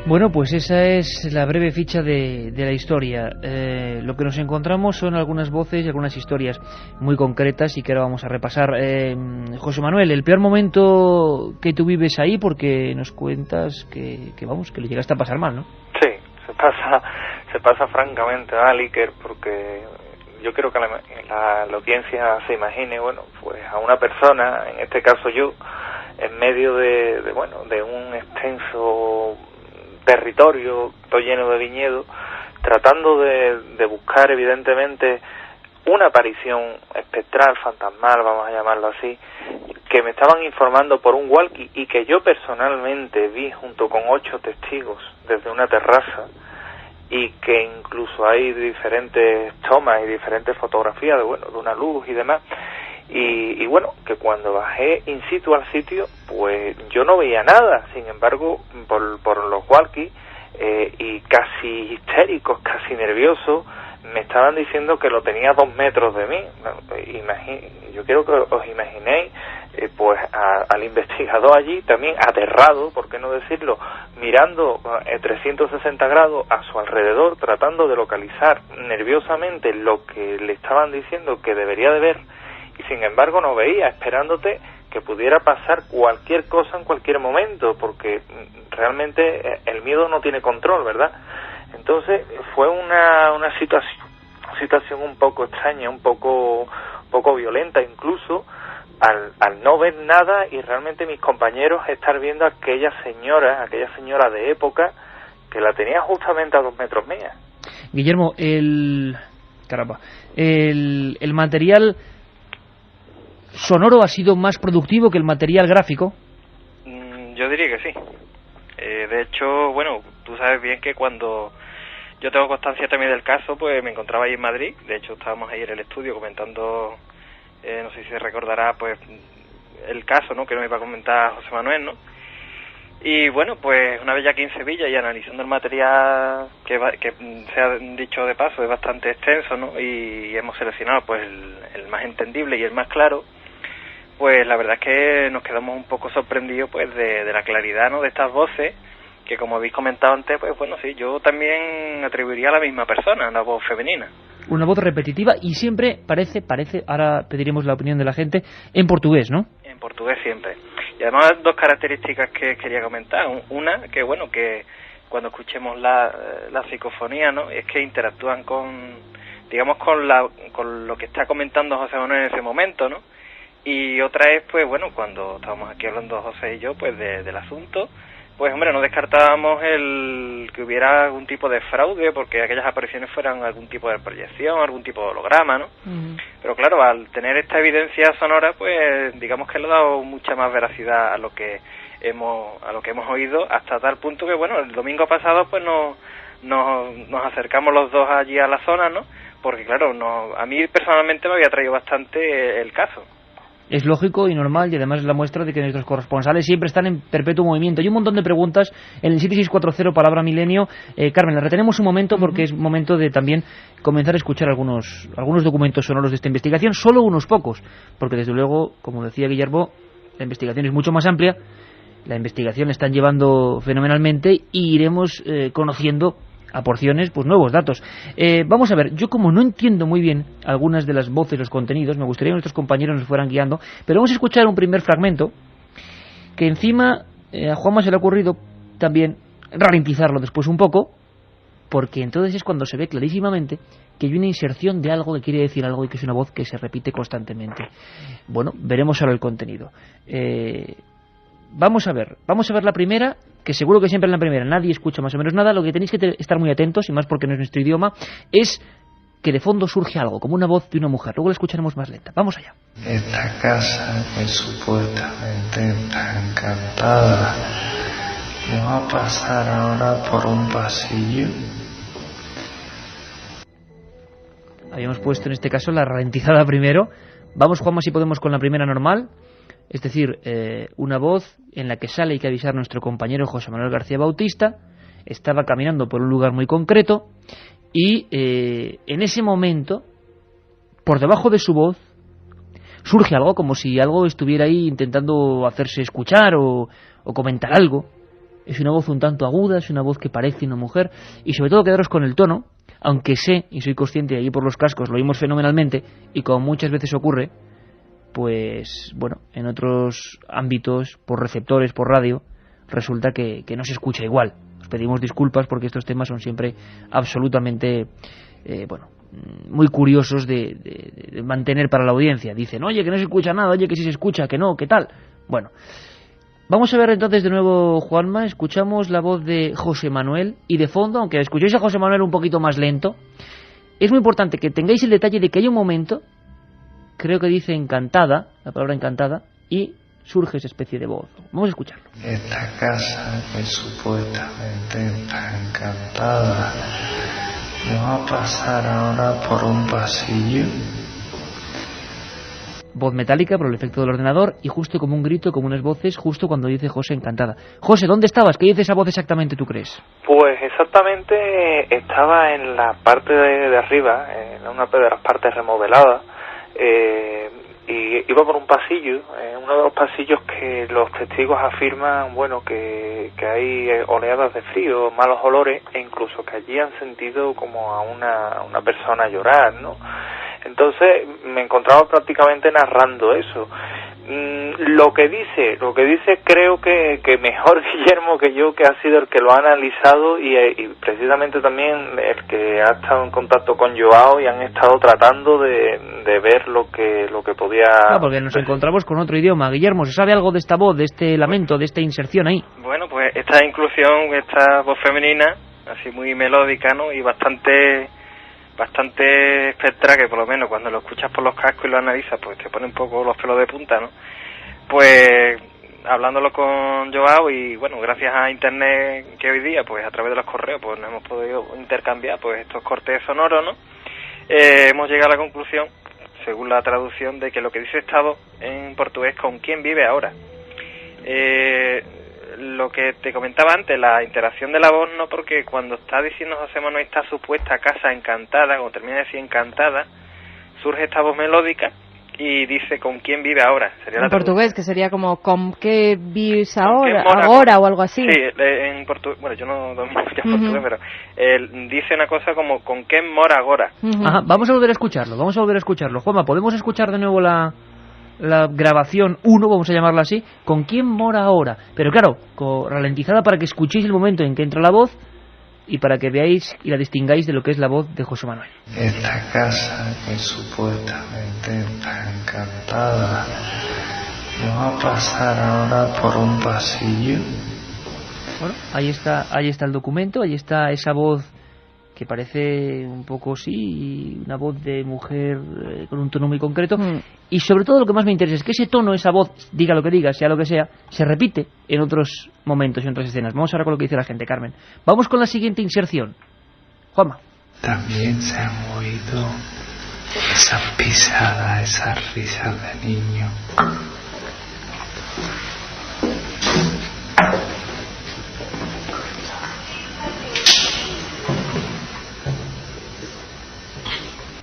Speaker 1: Bueno, pues esa es la breve ficha de la historia. Lo que nos encontramos son algunas voces y algunas historias muy concretas y que ahora vamos a repasar. José Manuel, el peor momento que tú vives ahí, porque nos cuentas que le llegaste a pasar mal, ¿no?
Speaker 15: Sí, se pasa francamente mal, Iker, porque yo quiero que la audiencia se imagine, bueno, pues a una persona, en este caso yo, en medio de un extenso territorio, todo lleno de viñedos, tratando de buscar evidentemente una aparición espectral, fantasmal, vamos a llamarlo así, que me estaban informando por un walkie y que yo personalmente vi junto con 8 testigos desde una terraza, y que incluso hay diferentes tomas y diferentes fotografías de una luz y demás. Y bueno, que cuando bajé in situ al sitio, pues yo no veía nada. Sin embargo, por los walkies, y casi histéricos, casi nerviosos, me estaban diciendo que lo tenía a 2 metros de mí. Yo quiero que os imaginéis pues al investigador allí también aterrado, por qué no decirlo, mirando 360 grados a su alrededor, tratando de localizar nerviosamente lo que le estaban diciendo que debería de ver, y sin embargo no veía, esperándote que pudiera pasar cualquier cosa en cualquier momento, porque realmente el miedo no tiene control, ¿verdad? Entonces fue una situación un poco extraña, un poco violenta incluso, al no ver nada, y realmente mis compañeros estar viendo a aquella señora de época, que la tenía justamente a 2 metros mía.
Speaker 1: Guillermo, el material sonoro ha sido más productivo que el material gráfico.
Speaker 16: Yo diría que sí. De hecho, bueno, tú sabes bien que cuando yo tengo constancia también del caso, pues me encontraba ahí en Madrid. De hecho, estábamos ahí en el estudio comentando, no sé si se recordará, pues el caso, ¿no?, que nos iba a comentar José Manuel, ¿no? Y bueno, pues una vez ya aquí en Sevilla y analizando el material, que se ha dicho de paso, es bastante extenso, ¿no?, y hemos seleccionado pues el más entendible y el más claro, pues la verdad es que nos quedamos un poco sorprendidos pues de la claridad, ¿no?, de estas voces, que como habéis comentado antes, pues bueno, sí, yo también atribuiría a la misma persona, una voz femenina.
Speaker 1: Una voz repetitiva y siempre parece, ahora pediremos la opinión de la gente, en portugués, ¿no?
Speaker 16: En portugués siempre. Y además 2 características que quería comentar. Una, que bueno, que cuando escuchemos la psicofonía, ¿no?, es que interactúan con lo que está comentando José Manuel en ese momento, ¿no? Y otra es, pues bueno, cuando estábamos aquí hablando José y yo, pues del asunto, pues hombre, no descartábamos el que hubiera algún tipo de fraude, porque aquellas apariciones fueran algún tipo de proyección, algún tipo de holograma, ¿no? Pero claro, al tener esta evidencia sonora, pues digamos que le ha dado mucha más veracidad a lo que hemos oído, hasta tal punto que bueno, el domingo pasado pues nos nos acercamos los dos allí a la zona, ¿no? Porque claro, a mí personalmente me había traído bastante el caso.
Speaker 1: Es lógico y normal, y además es la muestra de que nuestros corresponsales siempre están en perpetuo movimiento. Hay un montón de preguntas en el 7640 palabra milenio. Carmen, la retenemos un momento porque es momento de también comenzar a escuchar algunos documentos sonoros de esta investigación, solo unos pocos, porque desde luego, como decía Guillermo, la investigación es mucho más amplia, la investigación la están llevando fenomenalmente y iremos conociendo a porciones, pues nuevos datos. Vamos a ver, yo como no entiendo muy bien algunas de las voces, los contenidos, me gustaría que nuestros compañeros nos fueran guiando, pero vamos a escuchar un primer fragmento que encima a Juanma se le ha ocurrido también ralentizarlo después un poco, porque entonces es cuando se ve clarísimamente que hay una inserción de algo que quiere decir algo y que es una voz que se repite constantemente. Bueno, veremos ahora el contenido. Vamos a ver la primera, que seguro que siempre en la primera nadie escucha más o menos nada. Lo que tenéis que estar muy atentos, y más porque no es nuestro idioma, es que de fondo surge algo, como una voz de una mujer. Luego la escucharemos más lenta. Vamos allá.
Speaker 17: Esta casa que supuestamente está encantada, vamos a pasar ahora por un pasillo.
Speaker 1: Habíamos puesto en este caso la ralentizada primero. Vamos, Juanma, si podemos con la primera normal. Es decir, una voz en la que sale, hay que avisar a nuestro compañero José Manuel García Bautista, estaba caminando por un lugar muy concreto y en ese momento, por debajo de su voz, surge algo como si algo estuviera ahí intentando hacerse escuchar o comentar algo. Es una voz un tanto aguda, es una voz que parece una mujer, y sobre todo quedaros con el tono, aunque sé y soy consciente, ahí por los cascos lo oímos fenomenalmente, y como muchas veces ocurre, pues bueno, en otros ámbitos, por receptores, por radio, resulta que no se escucha igual. Os pedimos disculpas porque estos temas son siempre absolutamente, muy curiosos de mantener para la audiencia. Dicen, oye, que no se escucha nada, oye, que sí se escucha, que no, ¿qué tal? Bueno, vamos a ver entonces de nuevo, Juanma, escuchamos la voz de José Manuel, y de fondo, aunque escuchéis a José Manuel un poquito más lento, es muy importante que tengáis el detalle de que hay un momento, creo que dice encantada, la palabra encantada, y surge esa especie de voz. Vamos a escucharlo.
Speaker 17: Esta casa que supuestamente está encantada, vamos a pasar ahora por un pasillo.
Speaker 1: Voz metálica por el efecto del ordenador y justo como un grito, como unas voces, justo cuando dice José encantada. José, ¿dónde estabas? ¿Qué dice esa voz exactamente, tú crees?
Speaker 15: Pues exactamente estaba en la parte de arriba, en una de las partes remodeladas, y iba por un pasillo, uno de los pasillos que los testigos afirman, bueno, que hay oleadas de frío, malos olores, e incluso que allí han sentido como a una persona llorar, ¿no? Entonces me encontraba prácticamente narrando eso. Lo que dice creo que mejor Guillermo que yo, que ha sido el que lo ha analizado y precisamente también el que ha estado en contacto con Joao y han estado tratando de ver lo que podía...
Speaker 1: Claro, porque nos encontramos con otro idioma. Guillermo, ¿se sabe algo de esta voz, de este lamento, de esta inserción ahí?
Speaker 16: Bueno, pues esta inclusión, esta voz femenina, así muy melódica, ¿no? Y bastante espectral, que por lo menos cuando lo escuchas por los cascos y lo analizas, pues te pone un poco los pelos de punta, ¿no? Pues hablándolo con Joao y bueno, gracias a internet, que hoy día pues a través de los correos pues nos hemos podido intercambiar pues estos cortes sonoros, ¿no? Hemos llegado a la conclusión, según la traducción, de que lo que dice esta voz en portugués, ¿con quién vive ahora? Lo que te comentaba antes, la interacción de la voz, no, porque cuando está diciendo José Manuel esta supuesta casa encantada, cuando termina de decir encantada, surge esta voz melódica y dice ¿con quién vive ahora? Sería
Speaker 7: en portugués, que sería como ¿con qué vives ahora?
Speaker 16: Mora,
Speaker 7: Ahora o algo así.
Speaker 16: Sí, en portugués, bueno, yo no domino ya portugués, pero dice una cosa como ¿con qué mora agora?
Speaker 1: Ajá, vamos a volver a escucharlo. Juanma, ¿podemos escuchar de nuevo la grabación 1, vamos a llamarla así, ¿con quién mora ahora? Pero claro, ralentizada para que escuchéis el momento en que entra la voz y para que veáis y la distingáis de lo que es la voz de José Manuel.
Speaker 17: Esta casa que supuestamente está encantada, vamos a pasar ahora por un pasillo.
Speaker 1: Bueno, ahí está el documento, ahí está esa voz que parece un poco, sí, una voz de mujer con un tono muy concreto. Y sobre todo lo que más me interesa es que ese tono, esa voz, diga lo que diga, sea lo que sea, se repite en otros momentos y en otras escenas. Vamos ahora con lo que dice la gente, Carmen. Vamos con la siguiente inserción. Juanma.
Speaker 17: También se han oído esas pisadas, esas risas de niño.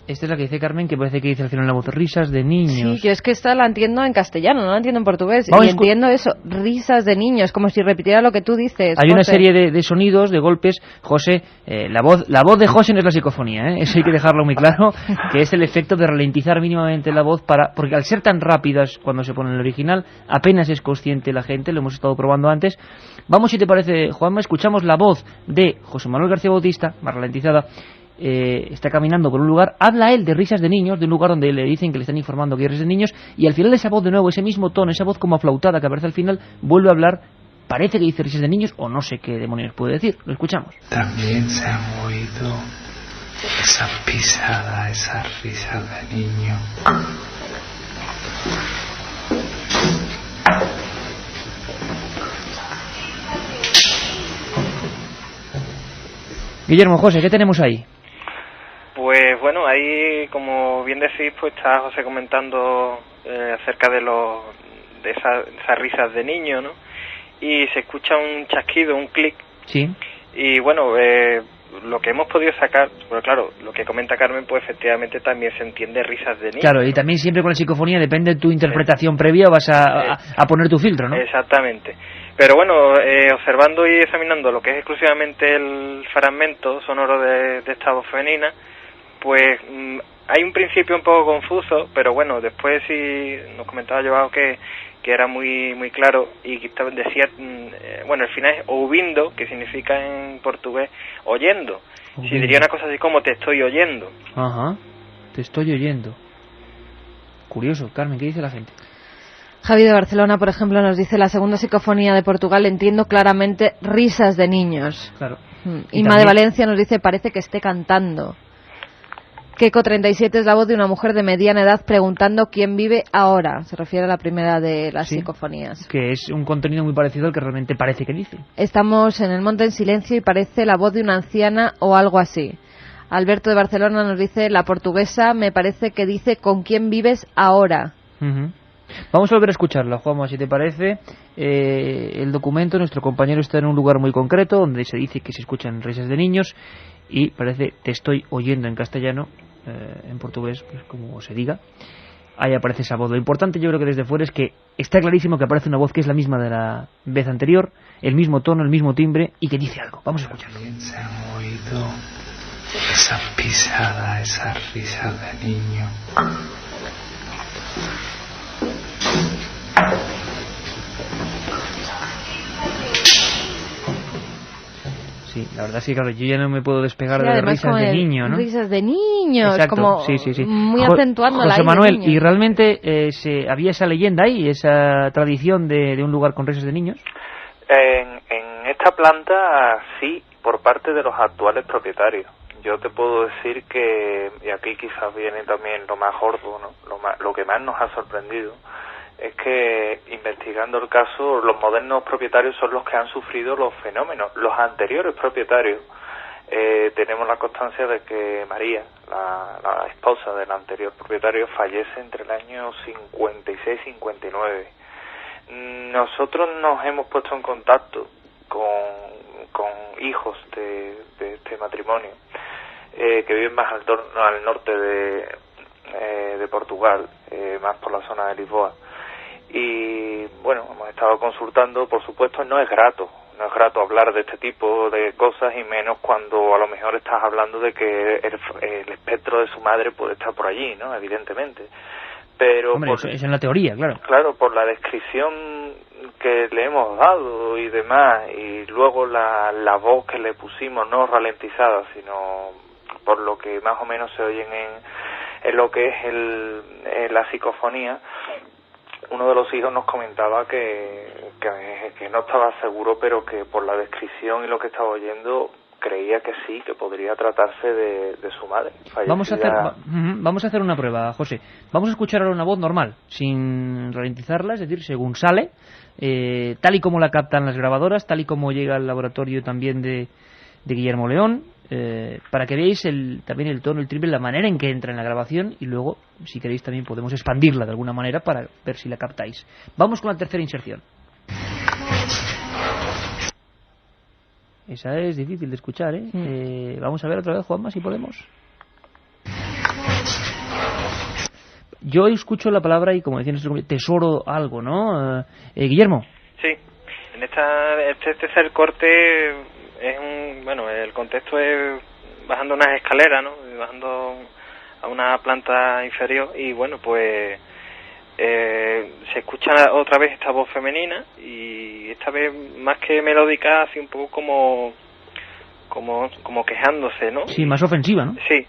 Speaker 1: Esta es la que dice Carmen, que parece que dice al final la voz, risas de niños.
Speaker 4: Sí, yo es que esta la entiendo en castellano, no la entiendo en portugués.
Speaker 1: Vamos,
Speaker 4: y entiendo eso, risas de niños, como si repitiera lo que tú dices.
Speaker 1: Hay una
Speaker 4: José.
Speaker 1: serie de sonidos, de golpes. José, la voz de José no es la psicofonía, ¿eh? Eso hay que dejarlo muy claro, que es el efecto de ralentizar mínimamente la voz porque al ser tan rápidas cuando se pone en el original, apenas es consciente la gente, lo hemos estado probando antes. Vamos, si te parece, Juanma, escuchamos la voz de José Manuel García Bautista, más ralentizada. Está caminando por un lugar, habla él de risas de niños, de un lugar donde le dicen que le están informando que hay risas de niños, y al final esa voz de nuevo, ese mismo tono, esa voz como aflautada que aparece al final, vuelve a hablar, parece que dice risas de niños, o no sé qué demonios puede decir. Lo escuchamos.
Speaker 17: También se han oído esas pisadas, esas risas de niño.
Speaker 1: Guillermo, José, ¿qué tenemos ahí?
Speaker 16: Pues bueno, ahí, como bien decís, pues está José comentando acerca de esas risas de niño, ¿no? Y se escucha un chasquido, un clic.
Speaker 1: Sí.
Speaker 16: Y bueno, lo que hemos podido sacar, bueno, claro, lo que comenta Carmen, pues efectivamente también se entiende risas de niño.
Speaker 1: Claro, y también siempre con la psicofonía depende de tu interpretación previa, vas a poner tu filtro, ¿no?
Speaker 16: Exactamente. Pero bueno, observando y examinando lo que es exclusivamente el fragmento sonoro de esta voz femenina, pues hay un principio un poco confuso, pero bueno, después sí nos comentaba Joao que era muy muy claro y que decía, bueno, el final es ouvindo, que significa en portugués oyendo.
Speaker 1: Ouvindo.
Speaker 16: Si diría una cosa así como te estoy oyendo.
Speaker 1: Ajá, te estoy oyendo. Curioso, Carmen, ¿qué dice la gente?
Speaker 4: Javi de Barcelona, por ejemplo, nos dice la segunda psicofonía de Portugal, entiendo claramente risas de niños.
Speaker 1: Claro.
Speaker 4: Inma de Valencia nos dice, parece que esté cantando. Keiko 37 es la voz de una mujer de mediana edad preguntando quién vive ahora. Se refiere a la primera de las psicofonías.
Speaker 1: Que es un contenido muy parecido al que realmente parece que dice.
Speaker 4: Estamos en el monte en silencio y parece la voz de una anciana o algo así. Alberto de Barcelona nos dice, la portuguesa me parece que dice con quién vives ahora.
Speaker 1: Vamos a volver a escucharla, Juanma, si te parece. El documento, nuestro compañero está en un lugar muy concreto donde se dice que se escuchan risas de niños y parece te estoy oyendo en castellano, en portugués, pues como se diga. Ahí aparece esa voz. Lo importante, yo creo que desde fuera, es que está clarísimo que aparece una voz que es la misma de la vez anterior, el mismo tono, el mismo timbre y que dice algo. Vamos a escucharlo.
Speaker 17: También se han oído esas pisadas, esas risas de niño.
Speaker 1: Sí, la verdad es que claro, yo ya no me puedo despegar
Speaker 4: Sí,
Speaker 1: de las
Speaker 4: además
Speaker 1: risas de niño, ¿no?
Speaker 4: Risas de niños,
Speaker 1: Exacto,
Speaker 4: como
Speaker 1: sí.
Speaker 4: muy acentuando la
Speaker 1: José
Speaker 4: I de
Speaker 1: Manuel,
Speaker 4: niño.
Speaker 1: ¿y realmente había esa leyenda ahí, esa tradición de un lugar con risas de niños?
Speaker 15: En esta planta sí, por parte de los actuales propietarios. Yo te puedo decir que, y aquí quizás viene también lo más gordo, ¿no? Lo que más nos ha sorprendido, es que investigando el caso, los modernos propietarios son los que han sufrido los fenómenos. Los anteriores propietarios, tenemos la constancia de que María, la esposa del anterior propietario, fallece entre el año 56 y 59. Nosotros nos hemos puesto en contacto con hijos de este matrimonio, que viven más al norte de Portugal, más por la zona de Lisboa. Y bueno, hemos estado consultando, por supuesto, no es grato hablar de este tipo de cosas, y menos cuando a lo mejor estás hablando de que el espectro de su madre puede estar por allí, ¿no? Evidentemente. Pero
Speaker 1: hombre, eso es en la teoría, claro.
Speaker 15: Claro, por la descripción que le hemos dado y demás, y luego la voz que le pusimos, no ralentizada, sino por lo que más o menos se oyen en lo que es la psicofonía. Uno de los hijos nos comentaba que no estaba seguro, pero que por la descripción y lo que estaba oyendo creía que sí, que podría tratarse de su madre fallecida.
Speaker 1: Vamos a hacer una prueba, José. Vamos a escuchar ahora una voz normal, sin ralentizarla, es decir, según sale, tal y como la captan las grabadoras, tal y como llega al laboratorio también de Guillermo León. para que veáis también el tono, el timbre, la manera en que entra en la grabación, y luego, si queréis, también podemos expandirla de alguna manera para ver si la captáis. Vamos con la tercera inserción. Esa es difícil de escuchar, ¿eh? Vamos a ver otra vez, Juanma, si podemos. Yo escucho la palabra y, como decía nuestro compañero, tesoro algo, ¿no? Guillermo.
Speaker 16: Sí, en este tercer corte el contexto es bajando unas escaleras, ¿no? Bajando a una planta inferior y bueno, pues se escucha otra vez esta voz femenina y esta vez más que melódica, así un poco como quejándose, ¿no?
Speaker 1: Sí, más ofensiva, ¿no?
Speaker 16: Sí,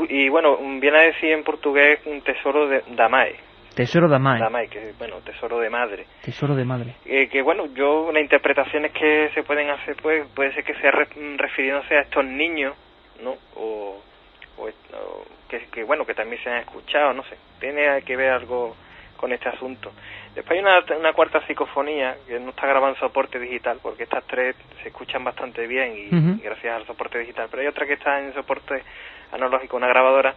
Speaker 16: y bueno, viene a decir en portugués un tesoro de Damai.
Speaker 1: Tesoro de Damai.
Speaker 16: Damai, que bueno, tesoro de madre.
Speaker 1: Tesoro de madre.
Speaker 16: Que bueno, las interpretaciones que se pueden hacer, pues puede ser que sea refiriéndose a estos niños, ¿no? O que bueno, que también se han escuchado, no sé, tiene que ver algo con este asunto. Después hay una cuarta psicofonía que no está grabada en soporte digital, porque estas tres se escuchan bastante bien y gracias al soporte digital, pero hay otra que está en soporte analógico, una grabadora,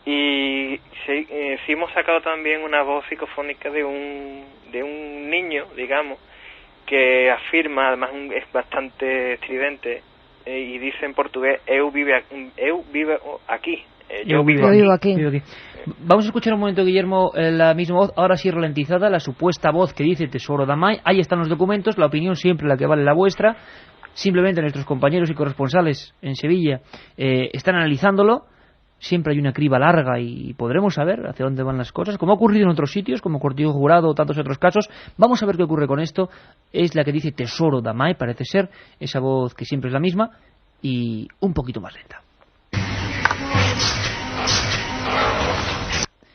Speaker 16: y sí hemos sacado también una voz psicofónica de un niño, digamos, que afirma, además es bastante estridente, y dice en portugués: eu vivo aquí. Yo vivo aquí.
Speaker 1: Vamos a escuchar un momento, Guillermo, la misma voz, ahora sí ralentizada, la supuesta voz que dice Tesoro Damai. Ahí están los documentos, la opinión siempre la que vale la vuestra. Simplemente nuestros compañeros y corresponsales en Sevilla están analizándolo. Siempre hay una criba larga y podremos saber hacia dónde van las cosas, como ha ocurrido en otros sitios, como Cortijo Jurado o tantos otros casos. Vamos a ver qué ocurre con esto. Es la que dice Tesoro Damai, parece ser, esa voz que siempre es la misma y un poquito más lenta.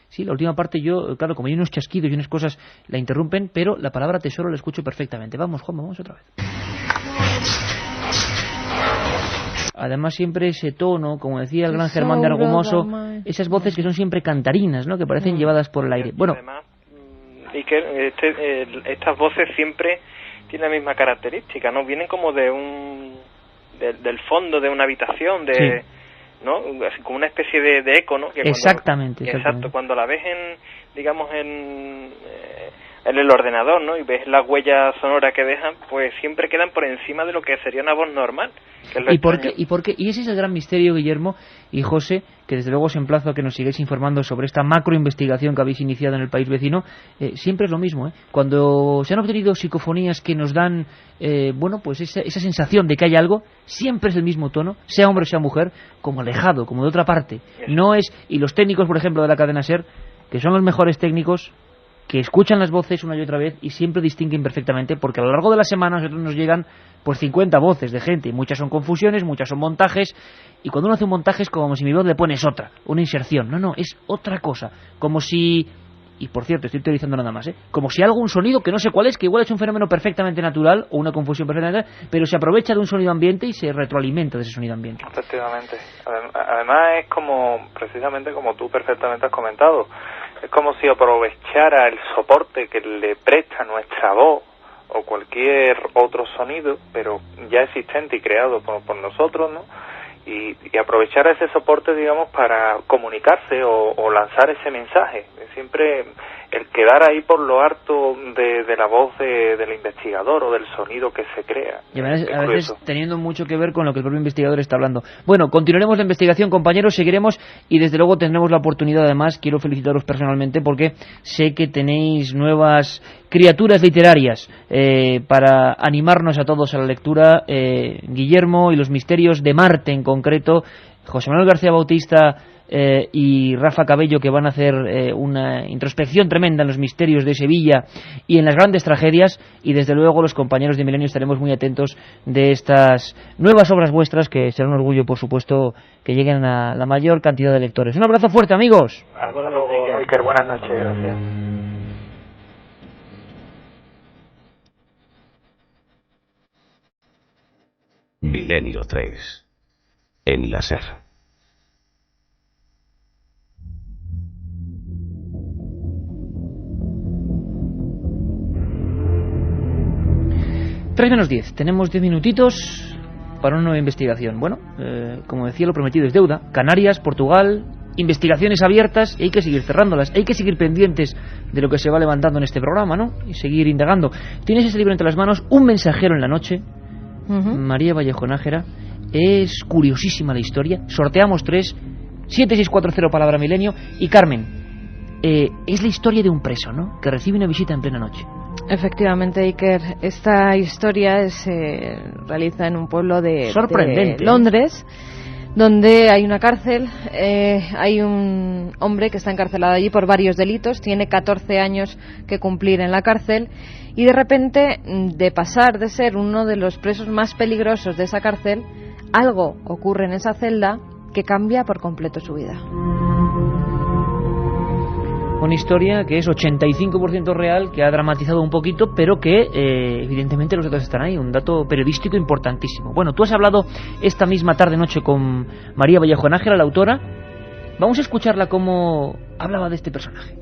Speaker 1: Sí, la última parte yo, claro, como hay unos chasquidos y unas cosas la interrumpen, pero la palabra tesoro la escucho perfectamente. Vamos, Juan, vamos otra vez. Además siempre ese tono, como decía el gran Germán de Argumoso, esas voces que son siempre cantarinas, ¿no? Que parecen llevadas por el aire. Bueno,
Speaker 16: además, y que estas voces siempre tienen la misma característica, ¿no? Vienen como del fondo de una habitación,
Speaker 1: sí,
Speaker 16: ¿no? Como una especie de eco, ¿no? Que
Speaker 1: exactamente.
Speaker 16: Exacto, cuando la ves en el ordenador, ¿no? Y ves las huellas sonoras que dejan, pues siempre quedan por encima de lo que sería una voz normal. Que es lo extraño.
Speaker 1: ¿Y por qué? Y ese es el gran misterio, Guillermo y José, que desde luego os emplazo a que nos sigáis informando sobre esta macroinvestigación que habéis iniciado en el país vecino. Siempre es lo mismo, ¿eh? Cuando se han obtenido psicofonías que nos dan, pues esa sensación de que hay algo, siempre es el mismo tono, sea hombre o sea mujer, como alejado, como de otra parte. No es, y los técnicos, por ejemplo, de la cadena SER, que son los mejores técnicos, que escuchan las voces una y otra vez y siempre distinguen perfectamente, porque a lo largo de la semana a nosotros nos llegan pues 50 voces de gente, y muchas son confusiones, muchas son montajes, y cuando uno hace un montaje es como si mi voz le pones otra, una inserción, no, es otra cosa, como si, y por cierto, estoy teorizando nada más, como si algo, un sonido que no sé cuál es, que igual es un fenómeno perfectamente natural o una confusión perfectamente natural, pero se aprovecha de un sonido ambiente y se retroalimenta de ese sonido ambiente.
Speaker 15: Efectivamente. Además es como, precisamente como tú perfectamente has comentado, es como si aprovechara el soporte que le presta nuestra voz o cualquier otro sonido, pero ya existente y creado por nosotros, ¿no? Y aprovechar ese soporte, digamos, para comunicarse o lanzar ese mensaje. Siempre el quedar ahí por lo harto de la voz del investigador o del sonido que se crea.
Speaker 1: Y a veces teniendo mucho que ver con lo que el propio investigador está hablando. Bueno, continuaremos la investigación, compañeros, seguiremos y desde luego tendremos la oportunidad. Además, quiero felicitaros personalmente porque sé que tenéis nuevas criaturas literarias para animarnos a todos a la lectura. Guillermo y los misterios de Marte en concreto, José Manuel García Bautista y Rafa Cabello, que van a hacer una introspección tremenda en los misterios de Sevilla y en las grandes tragedias, y desde luego los compañeros de Milenio estaremos muy atentos de estas nuevas obras vuestras, que será un orgullo, por supuesto, que lleguen a la mayor cantidad de lectores. Un abrazo fuerte, amigos.
Speaker 15: Buenas noches, gracias.
Speaker 3: Milenio 3 en la SER.
Speaker 1: Tres menos 10. Tenemos 10 minutitos para una nueva investigación. Bueno, como decía, lo prometido es deuda. Canarias, Portugal, investigaciones abiertas, y hay que seguir cerrándolas, hay que seguir pendientes de lo que se va levantando en este programa, ¿no? Y seguir indagando. Tienes ese libro entre las manos, Un mensajero en la noche, María Vallejo Nájera. Es curiosísima la historia. Sorteamos 3, 7640 palabra milenio. Y Carmen, es la historia de un preso, ¿no?, que recibe una visita en plena noche.
Speaker 4: Efectivamente, Iker, esta historia se realiza en un pueblo de Londres, donde hay una cárcel. Hay un hombre que está encarcelado allí por varios delitos, tiene 14 años que cumplir en la cárcel, y de repente, de pasar de ser uno de los presos más peligrosos de esa cárcel, algo ocurre en esa celda que cambia por completo su vida.
Speaker 1: Una historia que es 85% real, que ha dramatizado un poquito, pero que evidentemente los datos están ahí, un dato periodístico importantísimo. Bueno, tú has hablado esta misma tarde-noche con María Vallejo Nájera, la autora. Vamos a escucharla cómo hablaba de este personaje.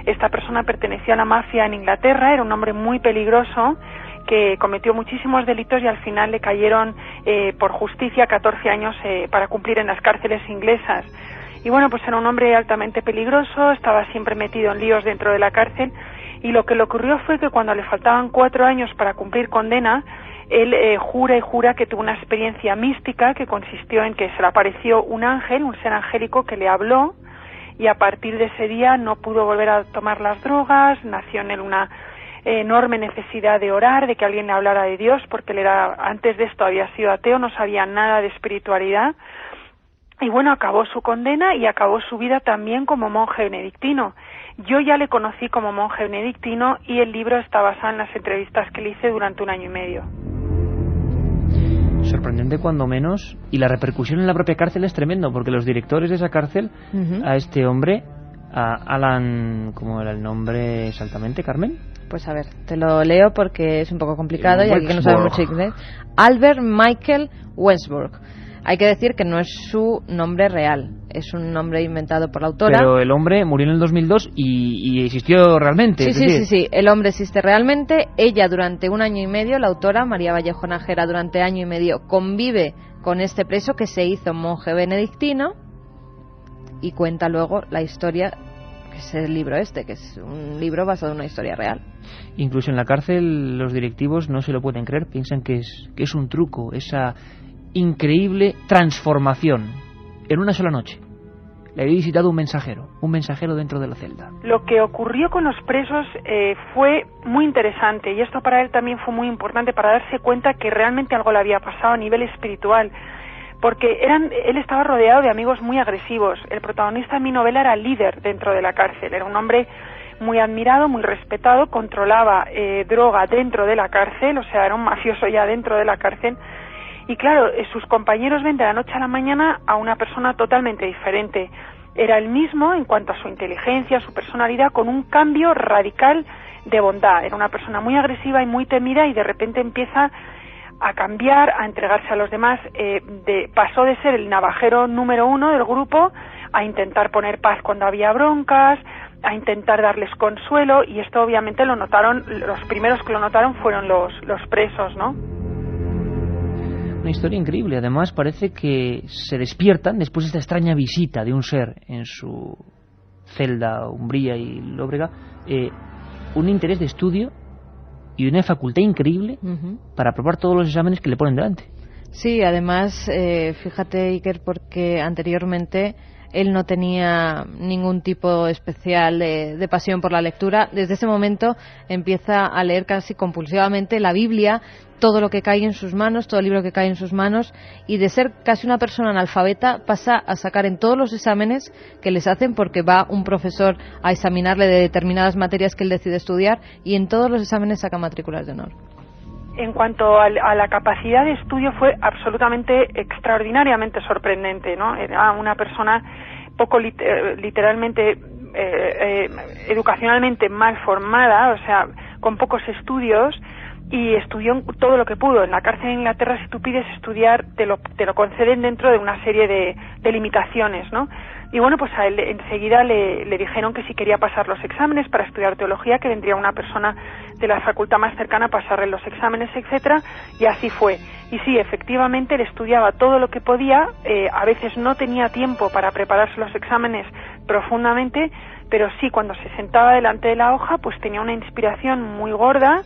Speaker 18: Esta persona pertenecía a la mafia en Inglaterra, era un hombre muy peligroso que cometió muchísimos delitos y al final le cayeron por justicia 14 años para cumplir en las cárceles inglesas. Y bueno, pues era un hombre altamente peligroso, estaba siempre metido en líos dentro de la cárcel, y lo que le ocurrió fue que cuando le faltaban 4 años para cumplir condena, él jura y jura que tuvo una experiencia mística que consistió en que se le apareció un ángel, un ser angélico que le habló, y a partir de ese día no pudo volver a tomar las drogas, nació en él una enorme necesidad de orar, de que alguien le hablara de Dios, porque él antes de esto había sido ateo, no sabía nada de espiritualidad. Y bueno, acabó su condena y acabó su vida también como monje benedictino. Yo ya le conocí como monje benedictino y el libro está basado en las entrevistas que le hice durante 1 año y medio.
Speaker 1: Sorprendente cuando menos, y la repercusión en la propia cárcel es tremendo, porque los directores de esa cárcel, a este hombre, a Alan, ¿cómo era el nombre exactamente, Carmen?
Speaker 4: Pues a ver, te lo leo porque es un poco complicado y aquí que no sabe mucho inglés. Albert Michael Westbrook. Hay que decir que no es su nombre real, es un nombre inventado por la autora.
Speaker 1: Pero el hombre murió en el 2002 y existió realmente.
Speaker 4: Sí, el hombre existe realmente. Ella durante 1 año y medio, la autora, María Vallejo Nájera, durante 1 año y medio convive con este preso que se hizo monje benedictino y cuenta luego la historia, que es el libro que es un libro basado en una historia real.
Speaker 1: Incluso en la cárcel los directivos no se lo pueden creer, piensan que es un truco, esa increíble transformación en una sola noche. Le había visitado un mensajero dentro de la celda.
Speaker 18: Lo que ocurrió con los presos fue muy interesante, y esto para él también fue muy importante para darse cuenta que realmente algo le había pasado a nivel espiritual, porque él estaba rodeado de amigos muy agresivos. El protagonista de mi novela era líder dentro de la cárcel, era un hombre muy admirado, muy respetado, controlaba droga dentro de la cárcel, o sea, era un mafioso ya dentro de la cárcel. Y claro, sus compañeros ven de la noche a la mañana a una persona totalmente diferente. Era el mismo en cuanto a su inteligencia, su personalidad, con un cambio radical de bondad. Era una persona muy agresiva y muy temida, y de repente empieza a cambiar, a entregarse a los demás. Pasó de ser el navajero número 1 del grupo a intentar poner paz cuando había broncas, a intentar darles consuelo, y esto obviamente lo notaron, los primeros que lo notaron fueron los presos, ¿no?
Speaker 1: Una historia increíble. Además parece que se despiertan después de esta extraña visita de un ser en su celda umbría y lóbrega, un interés de estudio y una facultad increíble para aprobar todos los exámenes que le ponen delante.
Speaker 4: Sí, además, fíjate, Iker, porque anteriormente él no tenía ningún tipo especial de pasión por la lectura. Desde ese momento empieza a leer casi compulsivamente la Biblia, todo lo que cae en sus manos, todo el libro que cae en sus manos, y de ser casi una persona analfabeta pasa a sacar en todos los exámenes que les hacen, porque va un profesor a examinarle de determinadas materias que él decide estudiar, y en todos los exámenes saca matrículas de honor.
Speaker 18: En cuanto a la capacidad de estudio, fue absolutamente extraordinariamente sorprendente, ¿no? Era una persona poco literalmente educacionalmente mal formada, o sea, con pocos estudios, y estudió todo lo que pudo. En la cárcel en Inglaterra, si tú pides estudiar, te lo conceden dentro de una serie de limitaciones, ¿no? Y bueno, pues a él enseguida le dijeron que si quería pasar los exámenes para estudiar teología, que vendría una persona de la facultad más cercana a pasarle los exámenes, etcétera, y así fue. Y sí, efectivamente, él estudiaba todo lo que podía, a veces no tenía tiempo para prepararse los exámenes profundamente, pero sí, cuando se sentaba delante de la hoja, pues tenía una inspiración muy gorda,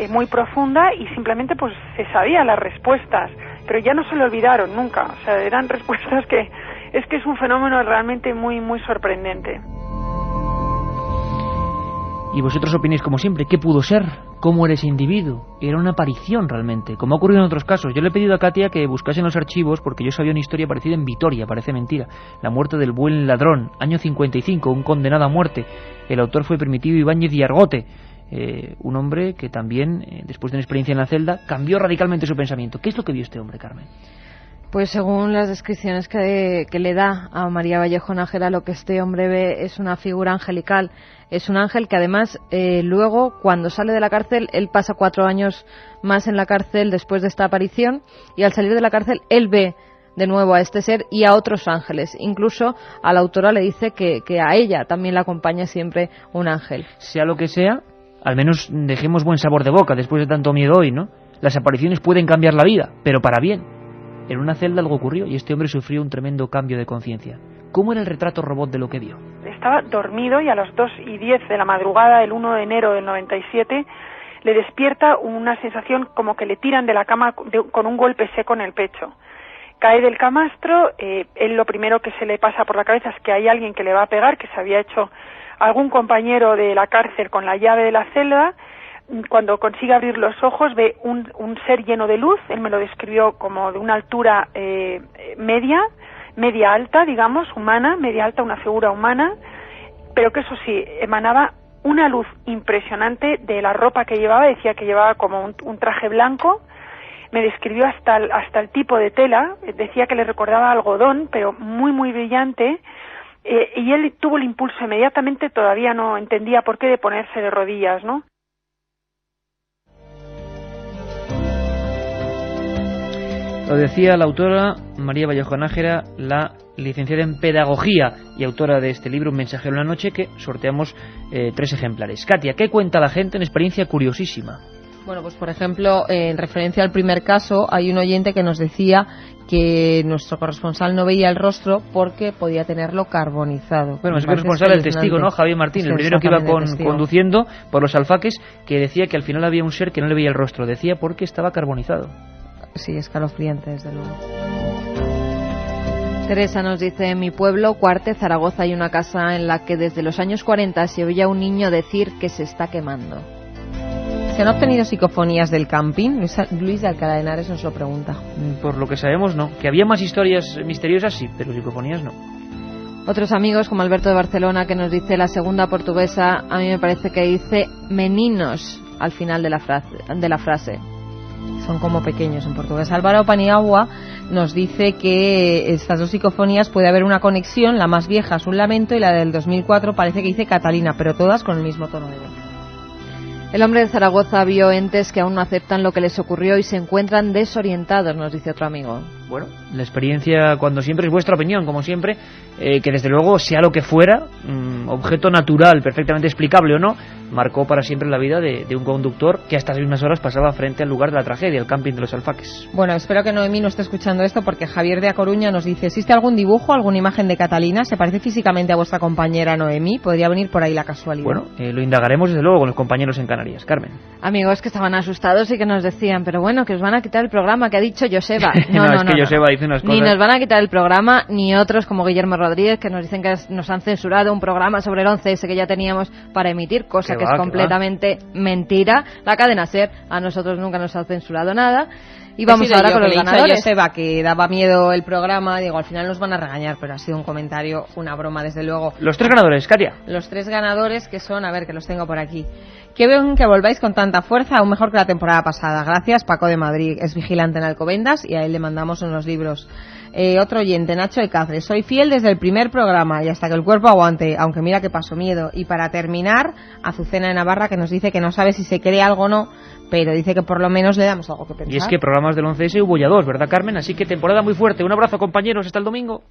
Speaker 18: muy profunda, y simplemente pues se sabía las respuestas, pero ya no se le olvidaron nunca. O sea, eran respuestas que es un fenómeno realmente muy, muy sorprendente.
Speaker 1: Y vosotros opináis como siempre, ¿qué pudo ser? ¿Cómo era ese individuo? Era una aparición realmente, como ha ocurrido en otros casos. Yo le he pedido a Katia que buscase en los archivos porque yo sabía una historia parecida en Vitoria, parece mentira. La muerte del buen ladrón, año 55, un condenado a muerte. El autor fue Primitivo Ibáñez y Argote, un hombre que también, después de una experiencia en la celda, cambió radicalmente su pensamiento. ¿Qué es lo que vio este hombre, Carmen?
Speaker 4: Pues según las descripciones que le da a María Vallejo Nájera, lo que este hombre ve es una figura angelical. Es un ángel que además luego, cuando sale de la cárcel, él pasa 4 años más en la cárcel después de esta aparición, y al salir de la cárcel él ve de nuevo a este ser y a otros ángeles. Incluso a la autora le dice que a ella también la acompaña siempre un ángel.
Speaker 1: Sea lo que sea, al menos dejemos buen sabor de boca después de tanto miedo hoy, ¿no? Las apariciones pueden cambiar la vida, pero para bien. En una celda algo ocurrió y este hombre sufrió un tremendo cambio de conciencia. ¿Cómo era el retrato robot de lo que vio?
Speaker 18: Estaba dormido y a las 2:10 de la madrugada del 1 de enero del 97 le despierta una sensación como que le tiran de la cama con un golpe seco en el pecho. Cae del camastro, él lo primero que se le pasa por la cabeza es que hay alguien que le va a pegar, que se había hecho algún compañero de la cárcel con la llave de la celda. Cuando consigue abrir los ojos ve un ser lleno de luz. Él me lo describió como de una altura media alta, digamos, humana, media alta, una figura humana, pero que eso sí, emanaba una luz impresionante de la ropa que llevaba. Decía que llevaba como un traje blanco. Me describió hasta el tipo de tela. Decía que le recordaba algodón, pero muy, muy brillante. Y él tuvo el impulso inmediatamente, todavía no entendía por qué, de ponerse de rodillas, ¿no?
Speaker 1: Lo decía la autora María Vallejo Nájera, la licenciada en Pedagogía y autora de este libro, Un mensajero en la noche, que sorteamos 3 ejemplares. Katia, ¿qué cuenta la gente en experiencia curiosísima?
Speaker 7: Bueno, pues por ejemplo, en referencia al primer caso, hay un oyente que nos decía que nuestro corresponsal no veía el rostro porque podía tenerlo carbonizado.
Speaker 1: Bueno, es el corresponsal, el testigo, ¿no? Javier Martín, el primero que iba conduciendo por los alfaques, que decía que al final había un ser que no le veía el rostro. Decía porque estaba carbonizado.
Speaker 7: Sí, escalofriante, desde luego.
Speaker 4: Teresa nos dice: en mi pueblo, Cuarte, Zaragoza, hay una casa en la que desde los años 40 se oía a un niño decir que se está quemando.
Speaker 7: ¿Se han obtenido psicofonías del camping? Luis de Alcalá de Henares nos lo pregunta.
Speaker 1: Por lo que sabemos, no. Que había más historias misteriosas, sí, pero psicofonías no.
Speaker 4: Otros amigos, como Alberto de Barcelona, que nos dice la segunda portuguesa, a mí me parece que dice meninos al final de la frase.
Speaker 7: Son como pequeños en portugués. Álvaro Paniagua nos dice que estas 2 psicofonías puede haber una conexión. La más vieja es un lamento y la del 2004 parece que dice Catalina, pero todas con el mismo tono de voz.
Speaker 4: El hombre de Zaragoza vio entes que aún no aceptan lo que les ocurrió y se encuentran desorientados, nos dice otro amigo.
Speaker 1: Bueno, la experiencia, cuando siempre, es vuestra opinión, como siempre, que desde luego, sea lo que fuera, objeto natural, perfectamente explicable o no, marcó para siempre la vida de un conductor que a estas mismas horas pasaba frente al lugar de la tragedia, el camping de los Alfaques.
Speaker 7: Bueno, espero que Noemí no esté escuchando esto, porque Javier de A Coruña nos dice: ¿existe algún dibujo, alguna imagen de Catalina? ¿Se parece físicamente a vuestra compañera Noemí? Podría venir por ahí la casualidad.
Speaker 1: Bueno, lo indagaremos desde luego con los compañeros en Canarias. Carmen.
Speaker 4: Amigos que estaban asustados y que nos decían: pero bueno, que os van a quitar el programa, que ha dicho Joseba.
Speaker 1: No, es que Joseba dice unas cosas.
Speaker 4: Ni nos van a quitar el programa, ni otros como Guillermo Rodríguez, que nos dicen que nos han censurado un programa sobre el 11S que ya teníamos para emitir, cosa que es completamente mentira. La cadena SER a nosotros nunca nos ha censurado nada. Y vamos ahora con los ganadores.
Speaker 7: Joseba, que daba miedo el programa, digo, al final nos van a regañar, pero ha sido un comentario, una broma, desde luego.
Speaker 1: Los 3 ganadores, Katia.
Speaker 7: Los 3 ganadores, que son, a ver, que los tengo por aquí. Que ven que volváis con tanta fuerza, aún mejor que la temporada pasada. Gracias, Paco de Madrid, es vigilante en Alcobendas y a él le mandamos unos libros. Otro oyente, Nacho de Cáceres: soy fiel desde el primer programa y hasta que el cuerpo aguante, aunque mira que paso miedo. Y para terminar, Azucena de Navarra, que nos dice que no sabe si se cree algo o no, pero dice que por lo menos le damos algo que pensar.
Speaker 1: Y es que programas del 11S hubo ya 2, ¿verdad, Carmen? Así que temporada muy fuerte. Un abrazo, compañeros, hasta el domingo.